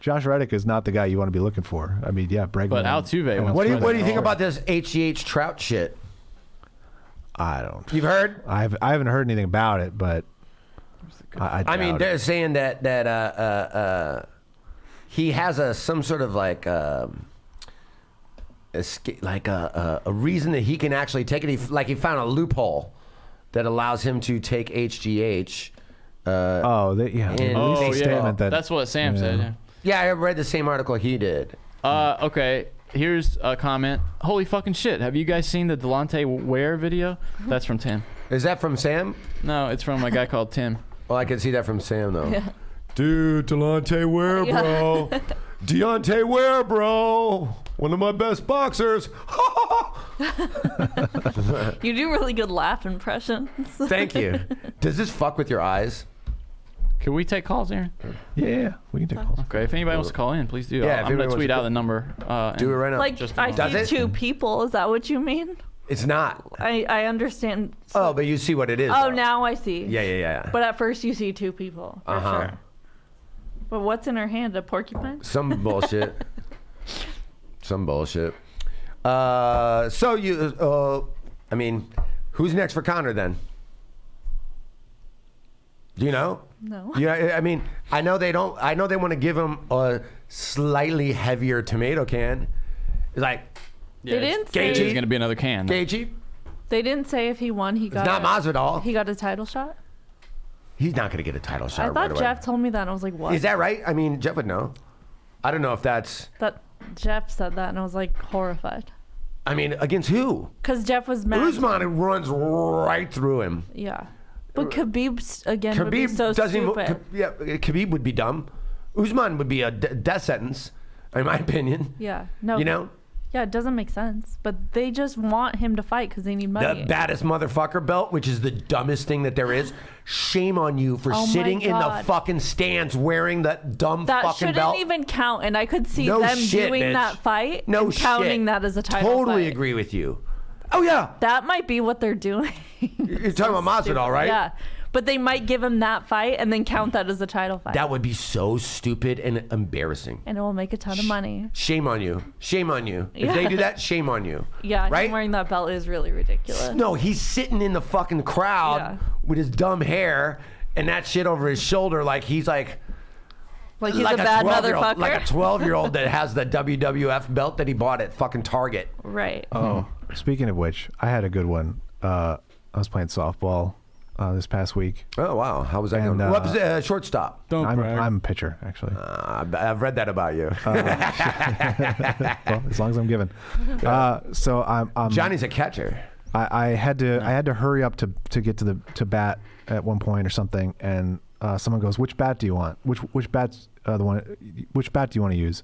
Josh Reddick is not the guy you want to be looking for. I mean, yeah, Bregman. But Altuve and went What do Altuve. you think about this HGH Trout shit? I don't. You've heard? I haven't heard anything about it, but I mean, doubt they're it. saying that he has some sort of like a reason that he can actually take it. He found a loophole that allows him to take HGH. Released a Oh, yeah. statement that That's what Sam said. Yeah. Yeah, I read the same article he did. Okay, here's a comment. Holy fucking shit! Have you guys seen the Delonte Ware video? That's from Tim. Is that from Sam? No, it's from a guy called Tim. Well, I can see that from Sam though. Yeah. Dude, Delonte Ware, bro. Deontay Ware, bro. One of my best boxers. You do really good laugh impressions. Thank you. Does this fuck with your eyes? Can we take calls, Aaron? Yeah, we can take calls. Okay, if anybody wants to call in, please do. Yeah, if I'm gonna anybody tweet wants to out the number. Do it right now. Like Just I Does see it? 2 people. Is that what you mean? It's not. I understand. Oh, but you see what it is. Oh, though. now I see. Yeah. But at first you see 2 people. For Uh-huh. sure. But what's in her hand? A porcupine? Some bullshit. Some bullshit. So you, I mean, who's next for Conor then? Do you know? No. Yeah, I mean, I know they don't. I know they want to give him a slightly heavier tomato can. It's like Yeah, didn't it's, say- There's gonna be another can. Gagey. They didn't say if he won, he got. It's not Masvidal. He got a title shot. He's not going to get a title shot I right thought away. Jeff told me that, and I was like, "What?" Is that right? I mean, Jeff would know. I don't know if that's. That Jeff said that, and I was like horrified. I mean, against who? Because Jeff was mad. Usman runs right through him. Yeah, but Khabib again would be Khabib so doesn't stupid. even. Khabib would be dumb. Usman would be a death sentence, in my opinion. Yeah, no. You know, Yeah, it doesn't make sense. But they just want him to fight because they need money. the baddest motherfucker belt, which is the dumbest thing that there is. Shame on you for Oh my sitting in the God. fucking stands wearing that dumb That fucking shouldn't belt. even count, and I could see No them shit, doing bitch. that fight No and shit. counting that as a title Totally fight. agree with you. Oh yeah, That might be what they're doing. you're talking about Masvidal, right? Yeah, but they might give him that fight and then count that as a title fight. That would be so stupid and embarrassing. and it will make a ton of money. Shame on you. Shame on you. If they Yeah. do that, shame on you. Yeah, Right? him wearing that belt is really ridiculous. No, he's sitting in the fucking crowd Yeah. with his dumb hair and that shit over his shoulder like he's like Like he's like a bad 12-year-old, motherfucker. like a 12-year-old that has the WWF belt that he bought at fucking Target. Right. Oh, speaking of which, I had a good one. I was playing softball this past week. Oh wow, how was that And, going? What was shortstop? Don't brag. I'm a pitcher, actually. I've read that about you. Well, as long as I'm given. So I'm Johnny's a catcher. I had to hurry up to get to bat at one point or something, and someone goes, "Which bat do you want? Which bat's the one? Which bat do you want to use,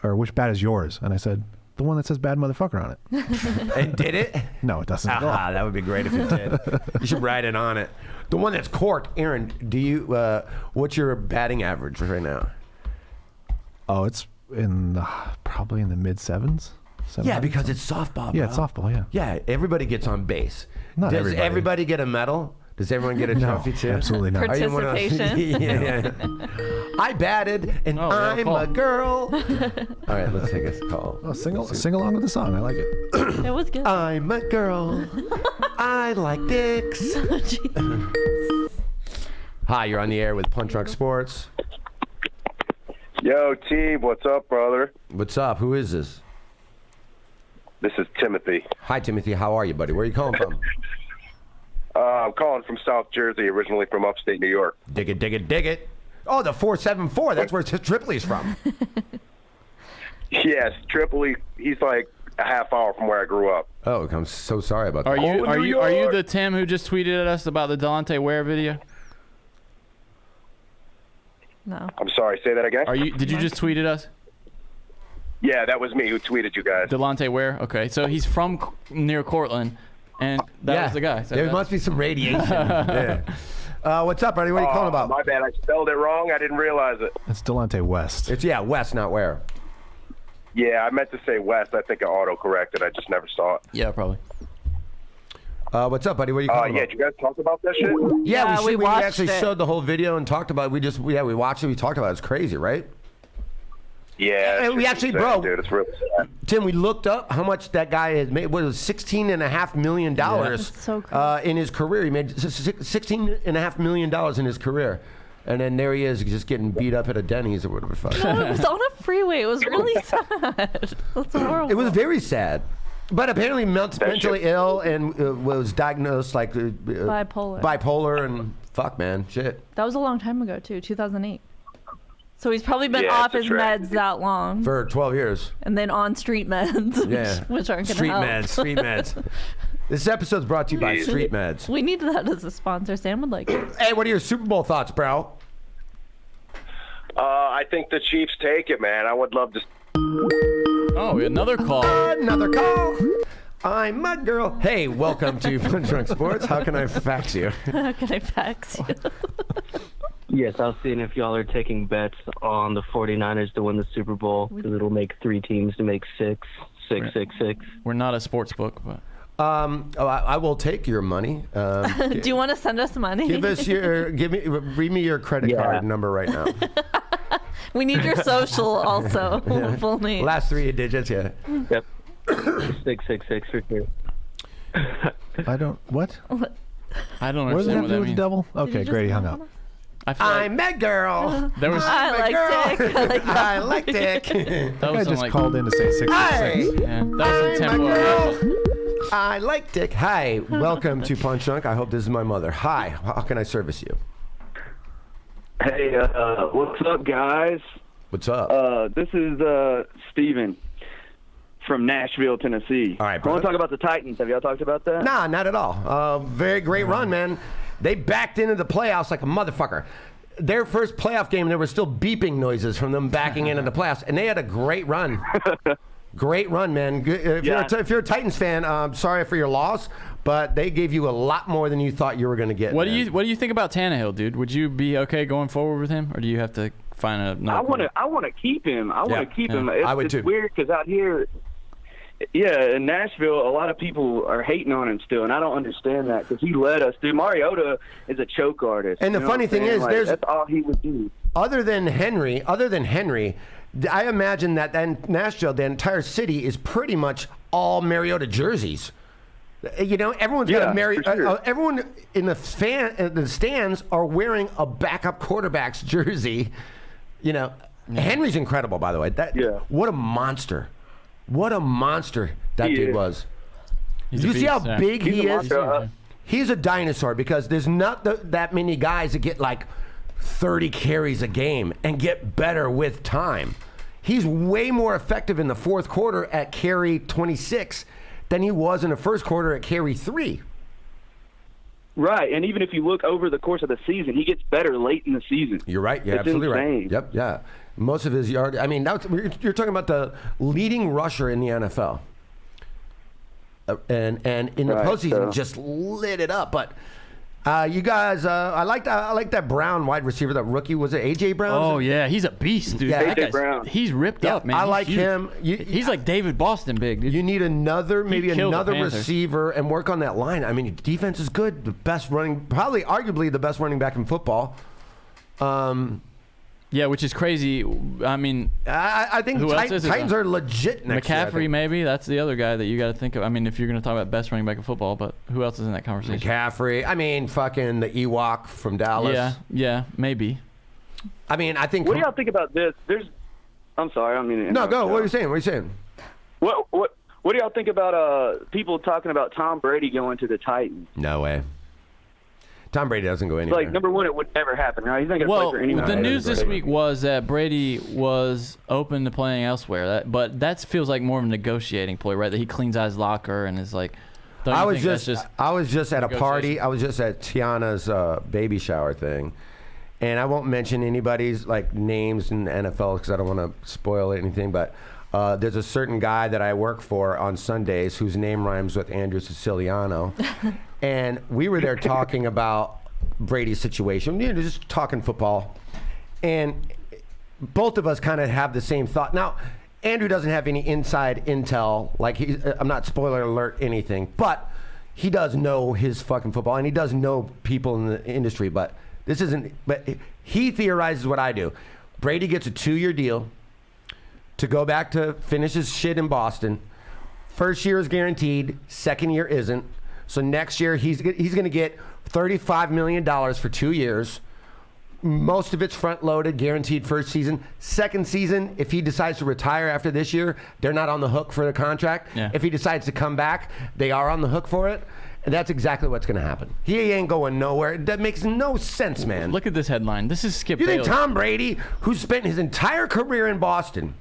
or which bat is yours?" And I said, "The one that says bad motherfucker on it." And did it? No, it doesn't. at all. Ah, that would be great if it did. You should write it on it. The one that's corked. Aaron, do you? What's your batting average right now? Oh, it's probably in the mid sevens. Yeah, because it's softball. Yeah, bro. it's softball. Yeah. Yeah, everybody gets on base. Not Does everybody. everybody get a medal? Does everyone get a trophy too? absolutely not. Are you one of- Participation. yeah. I batted, and Oh, yeah, I'm call. a girl. All right, let's take a call. Oh, sing along with the song. I like it. It was good. I'm a girl. I like dicks. Hi, you're on the air with Punch Drunk Sports. Yo, T, what's up, brother? What's up? Who is this? This is Timothy. Hi, Timothy. How are you, buddy? Where are you calling from? I'm calling from South Jersey, originally from upstate New York. Dig it, dig it, dig it. Oh, the 474. That's where Tripoli's from. Yes, Tripoli, he's like a half hour from where I grew up. Oh, I'm so sorry about that. Are you Oh, are New you are you York. the Tim who just tweeted at us about the Delonte Ware video? No. I'm sorry, say that again? Did you just tweet at us? Yeah, that was me who tweeted you guys. Delonte Ware? Okay, so he's from near Cortland, and that was the guy. So There that- must be some radiation. Yeah. What's up, buddy? What are you calling about? My bad, I spelled it wrong. I didn't realize it. It's Delonte West. It's West, not where. Yeah, I meant to say West. I think I auto-corrected. I just never saw it. Yeah, probably. What's up, buddy? What are you calling Yeah, about? did you guys talk about that shit? Yeah, we we watched actually it. showed the whole video and talked about it. We watched it. We talked about it. It's crazy, right? Yeah. Hey, it's we just actually, insane, bro. Dude, it's really sad. Tim, we looked up how much that guy has made. What was $16.5 million That's so crazy. in his career? He made $16.5 million in his career. And then there he is, just getting beat up at a Denny's or whatever the fuck. No, it was on a freeway. It was really sad. That's horrible. It was very sad. But apparently mentally ill and was diagnosed like bipolar and fuck, man, shit. That was a long time ago too, 2008. So he's probably been Yeah, off it's his a meds tragedy. that long, For 12 years. and then on street meds, Yeah. which aren't going to Street help. meds, street meds. This episode's brought to you by Street Meds. We need that as a sponsor. Sam would like it. Hey, what are your Super Bowl thoughts, bro? I think the Chiefs take it, man. I would love to. Oh, another call. Another call. I'm a girl. Hey, welcome to Punch Drunk Sports. How can I fax you? How can I fax you? Yes, I was seeing if y'all are taking bets on the 49ers to win the Super Bowl, because it'll make 3 teams to make 6. We're not a sports book, but I will take your money. Do you want to send us money? Read me your credit card number right now. We need your social also. Full name. Last 3 digits, yeah. Yep. 666 for sure. I don't. What? I don't What does that understand have to what do that with the means. devil? Did Okay, you just Grady hung hang up. on us? I feel like I'm that girl. there was I like Dick. I like that. I like Dick. that I was some just like called in to say 666. yeah, that was some Hi, my tempo. girl. I like Dick. Hi, welcome to Punch Drunk. I hope this is my mother. Hi, how can I service you? Hey, what's up, guys? What's up? This is Steven from Nashville, Tennessee. All right, I brother. want to talk about the Titans. Have y'all talked about that? Nah, not at all. Very great run, man. They backed into the playoffs like a motherfucker. Their first playoff game, there were still beeping noises from them backing into the playoffs, and they had a great run. Great run, man. If you're a Titans fan, sorry for your loss, but they gave you a lot more than you thought you were going to get. What man. do you think about Tannehill, dude? Would you be okay going forward with him, or do you have to find another? I want to keep him. I want to keep him. I would it's too. weird because out here, in Nashville, a lot of people are hating on him still, and I don't understand that because he led us. Dude, Mariota is a choke artist. And the You know funny what I'm thing saying? is, Like, there's that's all he would do. Other than Henry, I imagine that then Nashville, the entire city, is pretty much all Mariota jerseys. You know, everyone's got a for sure. everyone in the stands are wearing a backup quarterback's jersey. You know, Henry's incredible, by the way. What a monster! What a monster that dude was. He's You a see beast, how yeah. big He's he a is? monster. He's a dinosaur because there's not that many guys that get like 30 carries a game and get better with time. He's way more effective in the fourth quarter at carry 26 than he was in the first quarter at carry 3. Right, and even if you look over the course of the season, he gets better late in the season. You're right. You're It's absolutely insane. right. Yep. Yeah. Most of his yard. I mean, you're talking about the leading rusher in the NFL. And in the Right, postseason, so- just lit it up. But you guys, I like that Brown wide receiver, that rookie. Was it AJ Brown? Oh yeah, he's a beast, dude. Yeah. That A.J. guy's- Brown. He's ripped Yeah, up, man. I He's like huge. him. He's like David Boston big, dude. You need maybe killed the another Panthers. receiver and work on that line. I mean, defense is good. The best probably arguably the best running back in football. Yeah, which is crazy. I mean, I think Who else is it, Titans though? are legit next year, I McCaffrey think. maybe. That's the other guy that you got to think of. I mean, if you're going to talk about best running back in football, but who else is in that conversation? McCaffrey. I mean, fucking the Ewok from Dallas. Yeah, maybe. I mean, I think. What do y'all think about this? I'm sorry, I don't mean to No, interrupt go. y'all. What are you saying? What are you saying? What do y'all think about people talking about Tom Brady going to the Titans? No way. Tom Brady doesn't go anywhere. Like, number one, it would never happen, right? He's not going to Well, play for anyone. the No, news this Brady. week was that Brady was open to playing elsewhere. But that feels like more of a negotiating ploy, right? That he cleans out his locker and is like. don't you I was think that's just at a party. negotiation? I was just at Tiana's baby shower thing, and I won't mention anybody's like names in the NFL because I don't want to spoil anything. But there's a certain guy that I work for on Sundays whose name rhymes with Andrew Siciliano, and we were there talking about Brady's situation. You know, just talking football, and both of us kind of have the same thought. Now, Andrew doesn't have any inside intel. Like I'm not spoiler alert anything, but he does know his fucking football, and he does know people in the industry. But this isn't. But he theorizes what I do. Brady gets a 2-year deal to go back to finish his shit in Boston. First year is guaranteed. Second year isn't. So next year he's going to get $35 million for 2 years. Most of it's front loaded, guaranteed first season. Second season, if he decides to retire after this year, they're not on the hook for the contract. Yeah. If he decides to come back, they are on the hook for it. And that's exactly what's going to happen. He ain't going nowhere. That makes no sense, man. Look at this headline. This is Skip You think Bayless. Tom Brady, who's spent his entire career in Boston,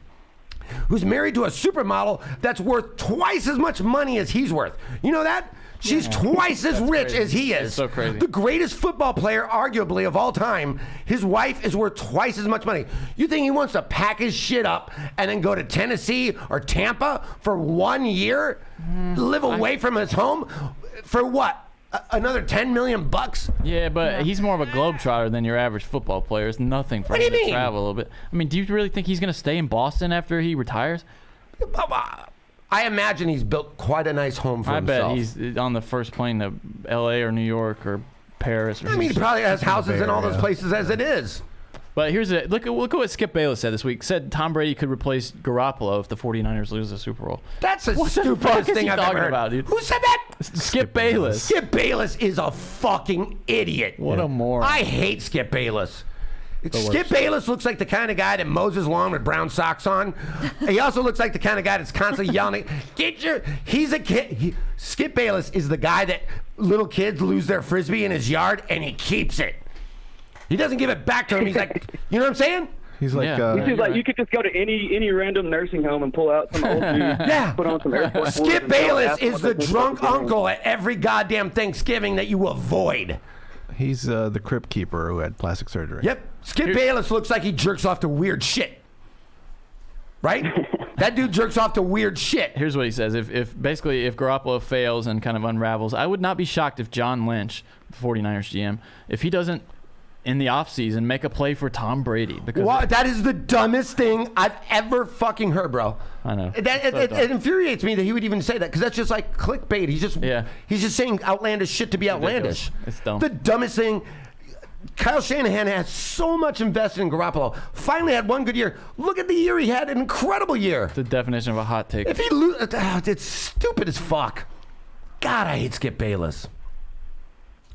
who's married to a supermodel that's worth twice as much money as he's worth. You know that? She's twice as rich crazy. as he is. That's so crazy. The greatest football player, arguably, of all time, his wife is worth twice as much money. You think he wants to pack his shit up and then go to Tennessee or Tampa for 1 year? Live away from his home? For what? Another $10 million bucks? Yeah, but he's more of a globetrotter than your average football player. It's nothing for What do him you to mean? travel a little bit. I mean, do you really think he's going to stay in Boston after he retires? I imagine he's built quite a nice home for I himself. bet he's on the first plane to L.A. or New York or Paris. Or I mean, he something. probably has houses in all those Area. places as it is. But here's it. Look at what Skip Bayless said this week. Said Tom Brady could replace Garoppolo if the 49ers lose the Super Bowl. That's the What the stupidest fuck is thing he I've talking ever heard. about, dude? Who said that? Skip Bayless. Skip Bayless is a fucking idiot. What a moron. I hate Skip Bayless. Skip Bayless looks like the kind of guy that mows his lawn with brown socks on. He also looks like the kind of guy that's constantly yelling, he's a kid. Skip Bayless is the guy that little kids lose their Frisbee in his yard and he keeps it. He doesn't give it back to him. He's like, you know what I'm saying? He's like, Yeah. He's like, you could just go to any random nursing home and pull out some old dude. Yeah. Put on some Air Force Ones Skip and go Bayless ask is what the they think drunk about the game. uncle at every goddamn Thanksgiving that you avoid. he's the crypt keeper who had plastic surgery. Yep. Skip Bayless looks like he jerks off to weird shit. Right? That dude jerks off to weird shit. Here's what he says. If Garoppolo fails and kind of unravels, I would not be shocked if John Lynch, the 49ers GM, if he doesn't in the offseason make a play for Tom Brady. Because What? That is the dumbest thing I've ever fucking heard, bro. I know. It infuriates me that he would even say that because that's just like clickbait. He's just saying outlandish shit to be outlandish. It's dumb. The dumbest thing. Kyle Shanahan has so much invested in Garoppolo. Finally had one good year. Look at the year he had, an incredible year. the definition of a hot take. If he loses, it's stupid as fuck. God, I hate Skip Bayless.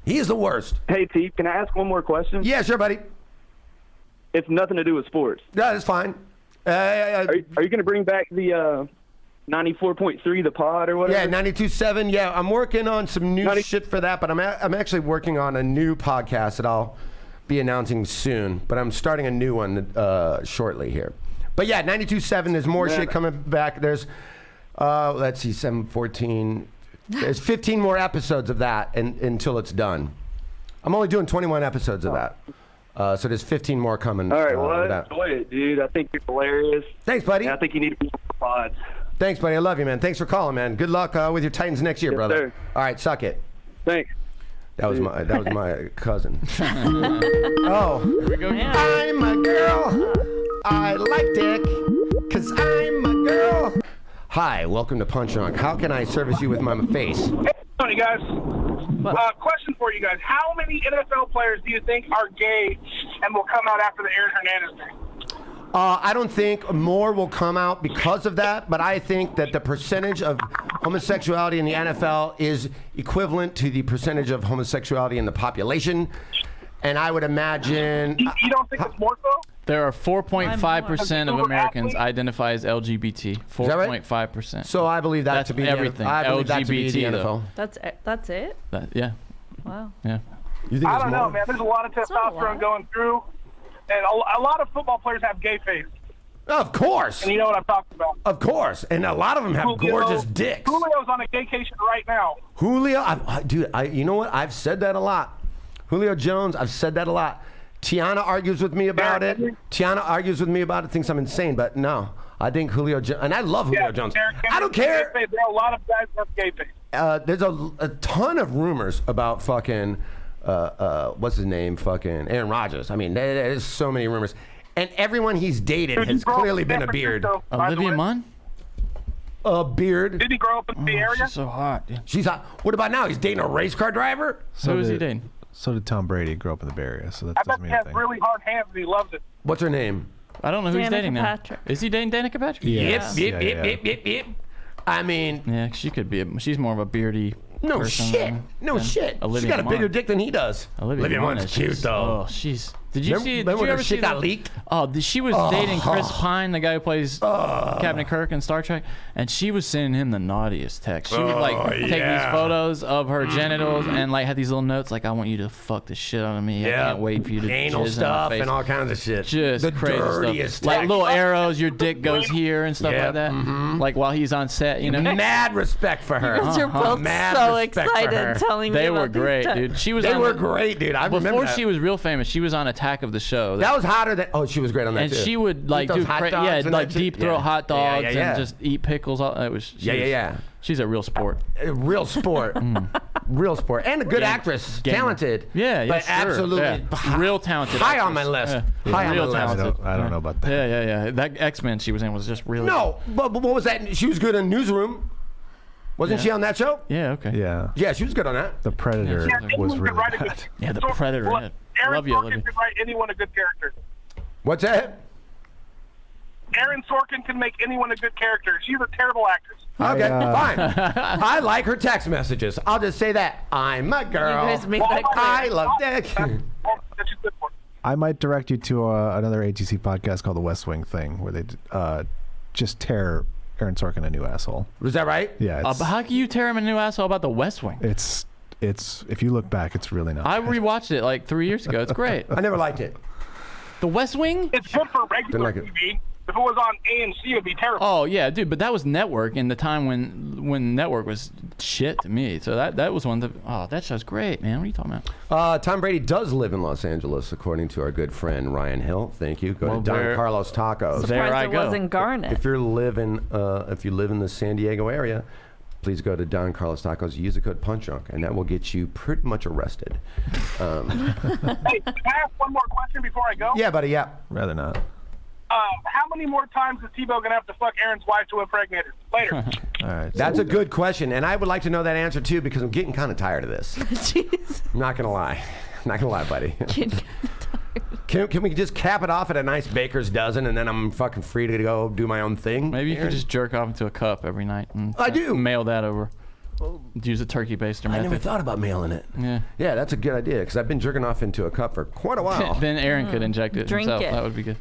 He is the worst. Hey, T, can I ask one more question? Yeah, sure, buddy. It's nothing to do with sports. No, that's fine. Are you going to bring back the 94.3, the pod or whatever? Yeah, 92.7. Yeah, I'm working on some new shit for that, but I'm actually working on a new podcast that I'll be announcing soon. But I'm starting a new one shortly here. But yeah, 92.7. There's more shit coming back. There's let's see, 714. There's 15 more episodes of that until it's done. I'm only doing 21 episodes of that. So there's 15 more coming. All right, well, with I that. enjoy it, dude. I think you're hilarious. Thanks, buddy. And I think you need to be on the pods. Thanks, buddy. I love you, man. Thanks for calling, man. Good luck with your Titans next year, Yes, brother. sir. All right, suck it. Thanks. That was my cousin. Oh, Yeah. I'm a girl. I like dick, 'cause I'm a girl. Hi, welcome to Punch Drunk. How can I service you with my face? Hey, guys. Question for you guys. How many NFL players do you think are gay and will come out after the Aaron Hernandez thing? I don't think more will come out because of that, but I think that the percentage of homosexuality in the NFL is equivalent to the percentage of homosexuality in the population. And I would imagine... You don't think it's more so? There are 4.5% of I'm more. Americans identify as LGBT. that right? 4.5%. So I believe that That's to be everything. I believe that to be the LGBT, NFL. though. That's it. Yeah. Wow. Yeah. You think I it's don't more? know, man. There's a lot of not a lot. testosterone going through, and a lot of football players have gay face. Of course. And you know what I'm talking about. Of course. And a lot of them have gorgeous dicks. Julio's on a gaycation right now. Julio, dude, you know what? I've said that a lot. Julio Jones, I've said that a lot. Tiana argues with me about it. Tiana argues with me about it, thinks I'm insane, but no. I think Julio Jones, and I love Julio Jones. I don't care. There are a lot of guys that have gay face. There's a ton of rumors about fucking, what's his name? Fucking Aaron Rodgers. I mean, there's so many rumors. And everyone he's dated Dude, he has grew up clearly in been San a beard. Francisco, by the Olivia way. Munn? A beard. Did he grow up in the area? She's so hot. Dude. She's hot. What about now? He's dating a race car driver? Who is he dating? So did Tom Brady. Grew up in the Bay Area, so that I doesn't bet he mean has anything. really hard hands and he loves it. What's her name? I don't know who he's Danica dating now. Patrick. Is he dating Danica Patrick? Yes. Yep, Yeah, yep, yeah. yep, yep, yep. I mean, Yeah, she could be. She's more of a beardy no person shit. than- No than shit. Olivia She's got a Munn. bigger dick than he does. Olivia Munn Munn's is cute, just- though. Oh, she's. Did you Remember- see? remember Did when you her ever shit see got the- leaked? Oh, she was dating Chris Pine, the guy who plays Captain Kirk in Star Trek, and she was sending him the naughtiest text. She would like take these photos of her genitals and like had these little notes like, "I want you to fuck the shit out of me. I can't wait for you to anal jizz stuff in my face." and all kinds of shit. Just the crazy dirtiest stuff. Like text. little arrows, your dick goes here and stuff Yep, like that. Like while he's on set, you know. Mad respect for her. Because you're both Mad so respect for her. excited telling me They about were these great, texts. dude. She was. They on were the- great, dude. I remember Before that. she was real famous, she was on Attack of the Show. That was hotter than. Oh, she was great on that and too. she would like Eat those do hot dogs yeah, and like that shit? deep throat Yeah. hot Yeah, dogs yeah. and just eat pickles. It was Yeah. She's a real sport. A real sport. Real sport. And a good actress. Gamer. Talented. Yeah, But sure. absolutely. Yeah. Real talented. High on actress. my list. Yeah. High on Real my list. talented. I don't know about that. Yeah. That X-Men she was in was just really No, but what was that? She was good in Newsroom. Wasn't she on that show? Yeah, okay. Yeah. Yeah, she was good on that. The Predator Yeah, was anyone really could write a bad. good. Yeah, the So, Predator. well, yeah. Aaron Love you, Sorkin Olivia. could write anyone a good character. What's that? Aaron Sorkin can make anyone a good character. She's a terrible actress. Okay, fine. I like her text messages. I'll just say that. I'm a girl. guys make that I love that. That she's good for. I might direct you to another ATC podcast called The West Wing Thing, where they just tear Aaron Sorkin a new asshole. Was that right? Yeah. It's, How can you tear him a new asshole about the West Wing? it's if you look back, it's really not. I rewatched it like 3 years ago. It's great. I never liked it. The West Wing? It's good for regular like it. TV. If it was on AMC, it'd be terrible. Oh yeah, dude. But that was network in the time when network was shit to me. So that was one of the. Oh, that show's great, man. What are you talking about? Tom Brady does live in Los Angeles, according to our good friend Ryan Hill. Thank you. Go Well, to Don there- Carlos Tacos. There I Surprised it go. wasn't Garnet. If you live in the San Diego area, please go to Don Carlos Tacos. Use the code PUNCHDRUNK, and that will get you pretty much arrested. Hey, can I ask one more question before I go? Yeah, buddy. Yeah. Rather not. How many more times is Tebow gonna have to fuck Aaron's wife to impregnate her? Later. All right. That's a good question, and I would like to know that answer too because I'm getting kind of tired of this. Jeez. I'm not gonna lie. Not gonna lie, buddy. Can we just cap it off at a nice baker's dozen, and then I'm fucking free to go do my own thing? Maybe you Aaron? could just jerk off into a cup every night. And I do. Mail that over. Use a turkey baster I method. never thought about mailing it. Yeah. Yeah, that's a good idea because I've been jerking off into a cup for quite a while. Then Aaron could inject it Drink himself. it. That would be good.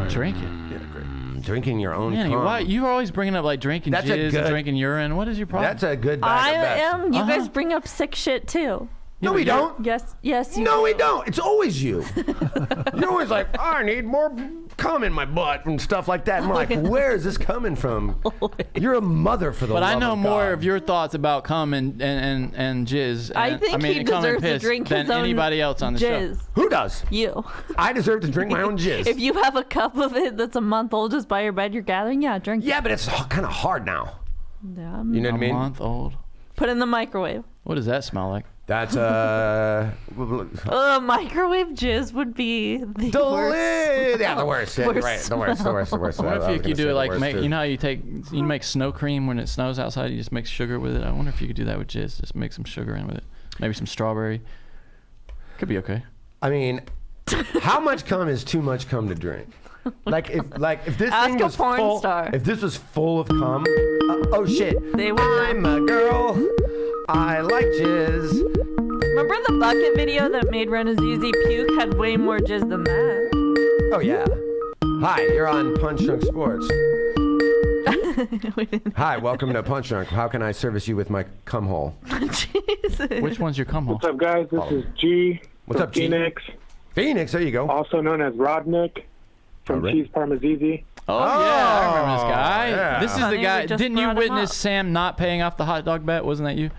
Drink it. Drinking your own Manny, cum. why you're always bringing up like drinking That's a jizz good- and drinking urine? What is your problem? That's a good I bag of bets. am. You guys bring up sick shit too. No, we don't. Yes, yes. You No, do. we don't. It's always you. You're always like, I need more cum in my butt and stuff like that. And we're like, where is this coming from? You're a mother for the But love I know of more God. of your thoughts about cum and jizz. I and- think he and cum and deserves to piss drink than his own anybody else on the jizz. show. Who does? You. I deserve to drink my own jizz. If you have a cup of it that's a month old just by your bed, you're gathering. Yeah, drink. Yeah, but it's kind of hard now. it. Yeah. You know what I A mean? month old. Put it in the microwave. What does that smell like? That's Microwave jizz would be the worst. Yeah, the worst. Yeah, you're right. The worst. The worst. The worst. I wonder I was if you gonna could say do it the like worst, make too. you know how you make snow cream when it snows outside. You just mix sugar with it. I wonder if you could do that with jizz. Just mix some sugar in with it. Maybe some strawberry. Could be okay. I mean, how much cum is too much cum to drink? Like if this Ask thing a was porn full, star. if this was full of cum, oh shit! They would. I'm a girl. I like jizz. Remember the bucket video that made Renazizi puke had way more jizz than that? Oh yeah. Hi, you're on Punch Drunk Sports. Hi, welcome to Punch Drunk. How can I service you with my cum hole? Jesus. Which one's your cum hole? What's up, guys? This is G. What's from up, G? Phoenix, Phoenix, there you go. also known as Rodnick from All right. Cheese Parmesan. Oh, yeah, I remember this guy. yeah. This is Funny, the we guy. just Didn't you brought him witness up. Sam not paying off the hot dog bet? Wasn't that you?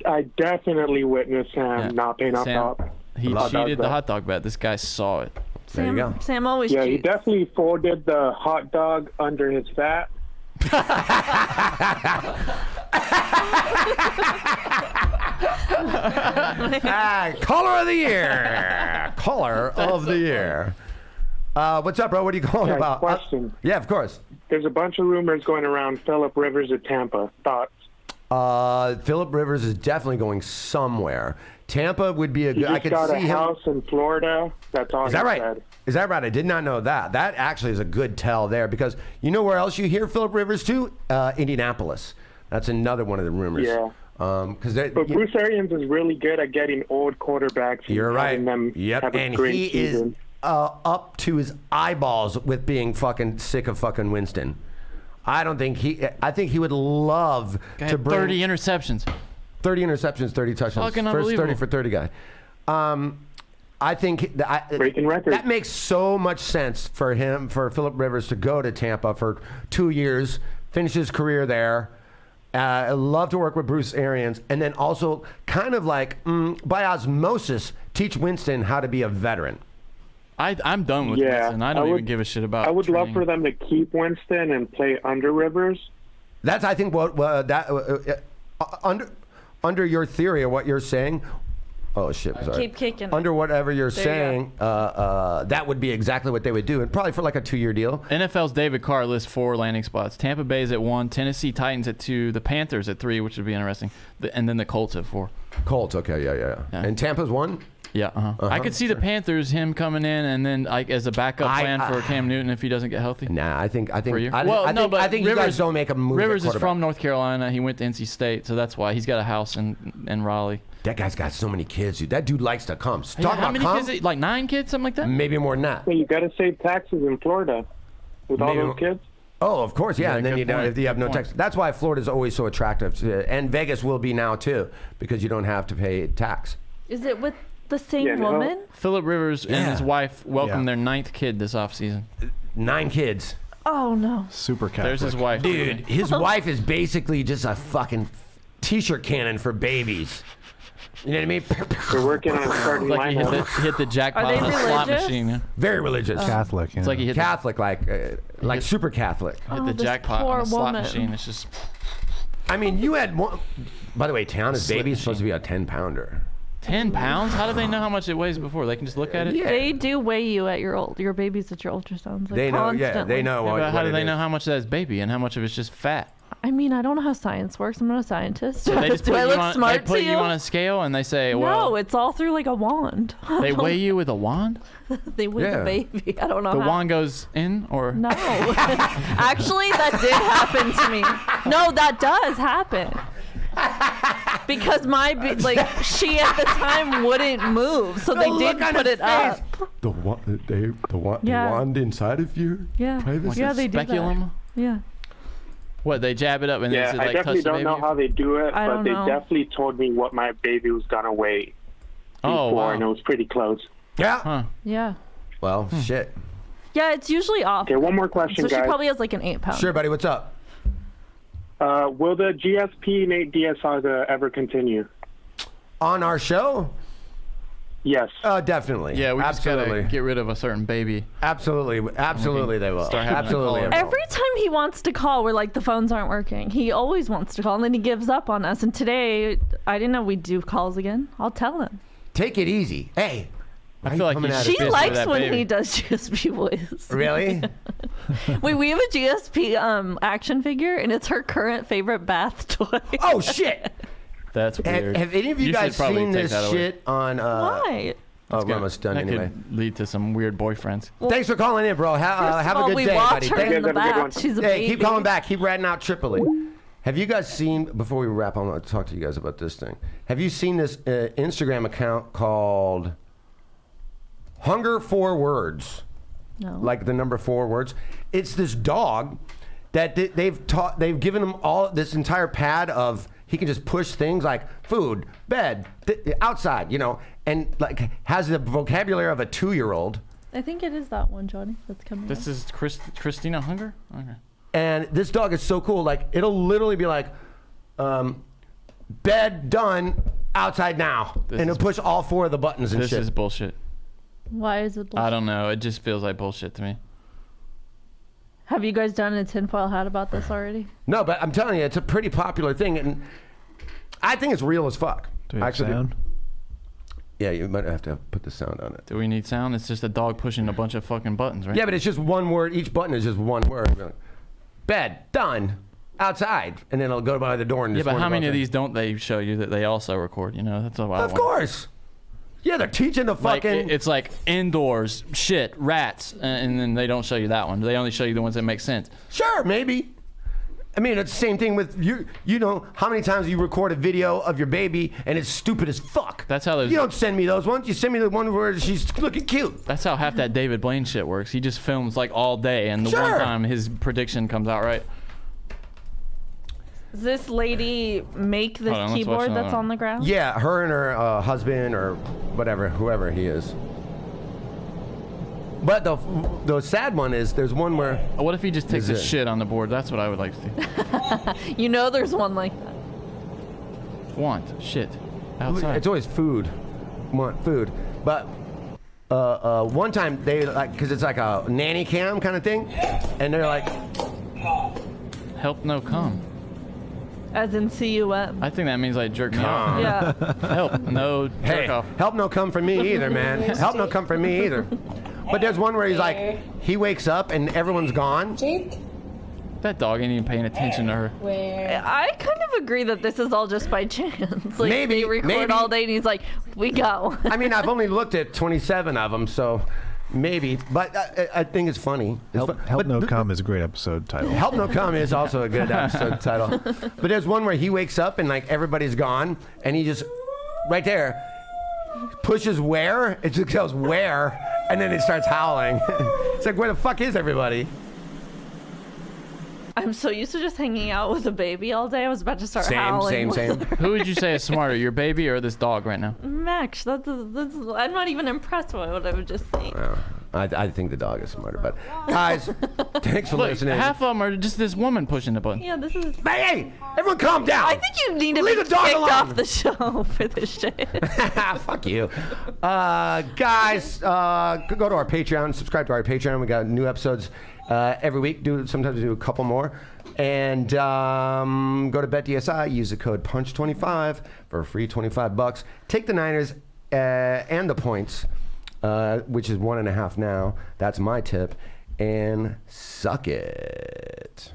I definitely witnessed him Yeah. not paying off Sam, top. he hot dog cheated the bet. hot dog bet. This guy saw it. There you go. Sam always Yeah, he cheats. definitely folded the hot dog under his fat. Caller of the year. Caller of the year. What's up, bro? What are you calling Yeah, about? question. Yeah, of course. There's a bunch of rumors going around Phillip Rivers at Tampa. Thoughts? Phillip Rivers is definitely going somewhere. Tampa would be a He good. I just could got a see him. house in Florida. That's all Is he that right? said. Is that right? I did not know that. That actually is a good tell there because you know where else you hear Phillip Rivers too? Indianapolis. That's another one of the rumors. Yeah. Because But Bruce Arians is really good at getting old quarterbacks and you're right. having them Yep. have a And great he season. is up to his eyeballs with being fucking sick of fucking Winston. I think he would love Guy to had bring 30 interceptions. 30 interceptions, 30 touchdowns. Fucking First 30 unbelievable. for 30 guy. I think Breaking records. that makes so much sense for Phillip Rivers to go to Tampa for 2 years, finish his career there. I love to work with Bruce Arians, and then also kind of like by osmosis teach Winston how to be a veteran. I'm done with Yeah, Winston. I don't I even would- give a shit about I would love training. for them to keep Winston and play under Rivers. That's I think what under your theory of what you're saying. Oh shit! Sorry. Keep kicking. Under whatever you're There you saying, that would be exactly what they would do, and probably for like a 2-year deal. NFL's David Carr lists 4 landing spots. Tampa Bay's at 1, Tennessee Titans at 2, the Panthers at 3, which would be interesting, and then the Colts at 4. Colts, okay, yeah. And Tampa's 1. Yeah, I could see the Panthers him coming in and then like as a backup plan for Cam Newton if he doesn't get healthy. Nah, I think but you guys don't make a move. Rivers at is from North Carolina. He went to NC State, so that's why he's got a house in Raleigh. That guy's got so many kids, dude. That dude likes to come. How many kids? Like 9 kids, something like that. Maybe more than that. Well, you got to save taxes in Florida with all those kids. Oh, of course, yeah. And then you have no tax. That's why Florida's always so attractive, and Vegas will be now too, because you don't have to pay tax. Is it with the same woman? Philip Rivers and his wife welcomed their 9th kid this offseason. 9 kids. Oh no. Super Catholic. There's his wife. Dude, his wife is basically just a fucking t-shirt cannon for babies. You know what I mean? They're working on starting like he hit the jackpot on a slot machine. Yeah. Very religious. Catholic. It's like he hit Catholic, like super Catholic. Hit the jackpot on a slot machine. It's just. I mean, you had one. By the way, Tiana's baby is supposed to be a 10-pounder. 10 pounds? How do they know how much it weighs before? They can just look at it? Yeah. They do weigh you at your babies at your ultrasounds. Like, they know, constantly. they know. But how do they know how much that is baby and how much of it's just fat? I mean, I don't know how science works. I'm not a scientist. So they just do put I you look on, smart they put to you on a scale and they say, well. No, it's all through like a wand. They weigh you with a wand? They weigh the baby. I don't know The how. wand goes in or? No. Actually, that did happen to me. No, that does happen. Because she at the time wouldn't move, so they did put it up. The wand inside of you? Yeah. Privacy? Yeah, they do Speculum? that. Yeah. What, they jab it up and Yeah, then I like definitely touch the don't baby? know how they do it, I but don't they know. definitely told me what my baby was gonna weigh before, and it was pretty close. Yeah. Huh. Yeah. Well, shit. Yeah, it's usually off. Okay, one more question, So she guys. probably has like an 8-pound. Sure, buddy. What's up? Will the GSP Nate Diaz saga ever continue? On our show? Yes. Definitely. Yeah, we just absolutely gotta get rid of a certain baby. Absolutely they will. Start having to call Absolutely. her. Every time he wants to call, we're like, the phones aren't working. He always wants to call, and then he gives up on us. And today, I didn't know we'd do calls again. I'll tell him. Take it easy. Hey. I feel like She likes when he does GSP voice. Really? Wait, we have a GSP action figure, and it's her current favorite bath toy. Oh, shit. That's weird. Have any of you guys should probably seen take this that away. shit on... Why? Oh, we're almost done that anyway. could lead to some weird boyfriends. Thanks for calling in, bro. Have a good we day, watch buddy. her Thank in the back. She's a Hey, baby. keep calling back. Keep ratting out Tripoli. Have you guys seen, before we wrap, I want to talk to you guys about this thing. Have you seen this Instagram account called Hunger 4 Words? No. Like the number 4 words. It's this dog that they've given him all this entire pad of, he can just push things like food, bed, outside, and like has the vocabulary of a 2-year-old. I think it is that one, Johnny, that's coming This is Christina Hunger? Okay. And this dog is so cool. Like, it'll literally be like, bed done, outside now. And it'll push all 4 of the buttons and This shit. is bullshit. Why is it bullshit? I don't know. It just feels like bullshit to me. Have you guys done a tinfoil hat about this already? No, but I'm telling you, it's a pretty popular thing. And I think it's real as fuck. Do we have sound? Yeah, you might have to put the sound on it. Do we need sound? It's just a dog pushing a bunch of fucking buttons, right? Yeah, but it's just one word. Each button is just one word. Bed, done, outside. And then it'll go by the door and Yeah, just but warn how about many of that. these don't they show you that they also record? That's all I Of course. Yeah, they're teaching the Like, fucking... it's like indoors, shit, rats, and then they don't show you that one. They only show you the ones that make sense. Sure, maybe. I mean, it's the same thing with you. You know how many times you record a video of your baby and it's stupid as fuck. That's how those. You don't send me those ones. You send me the one where she's looking cute. That's how half that David Blaine shit works. He just films like all day, and the one Sure. time his prediction comes out right. Does this lady make this Hold on, let's watch keyboard another that's one. on the ground? Yeah, her and her husband or whatever, whoever he is. But the sad one is there's one where... What if he just takes Is his it- shit on the board? That's what I would like to see. You know there's one like that. Want shit outside. It's always food. Want food. But one time they like, because it's like a nanny cam kind of thing, and they're like, help no come. As in C-U-M. I think that means like jerk me off. Yeah. Help no jerk hey, off. help no come from me either, man. Help no come from me either. But there's one where he's like, he wakes up and everyone's gone. Jake? That dog ain't even paying attention to her. I kind of agree that this is all just by chance. Like, Maybe, they record maybe. all day, and he's like, "We go." I mean, I've only looked at 27 of them, so maybe. But I think it's funny. Help No Come is a great episode title. Help No Come is also a good episode title. But there's one where he wakes up and like everybody's gone, and he just right there pushes where, it just goes where, and then it starts howling. It's like, where the fuck is everybody? I'm so used to just hanging out with a baby all day. I was about to start Same. howling. with her. Who would you say is smarter, your baby or this dog right now? Max, that's I'm not even impressed by what I was just saying. I think the dog is smarter, but guys, thanks for Look, listening. half of them are just this woman pushing the button. Yeah, this is. Hey, everyone, calm down. I think you need to Leave be the dog kicked alone. off the show for this shit. Fuck you. Guys, go to our Patreon, subscribe to our Patreon. We got new episodes every week. Sometimes do a couple more. And go to BetDSI, use the code PUNCH25 for a free $25. Take the Niners and the points, which is 1.5 now. That's my tip. And suck it.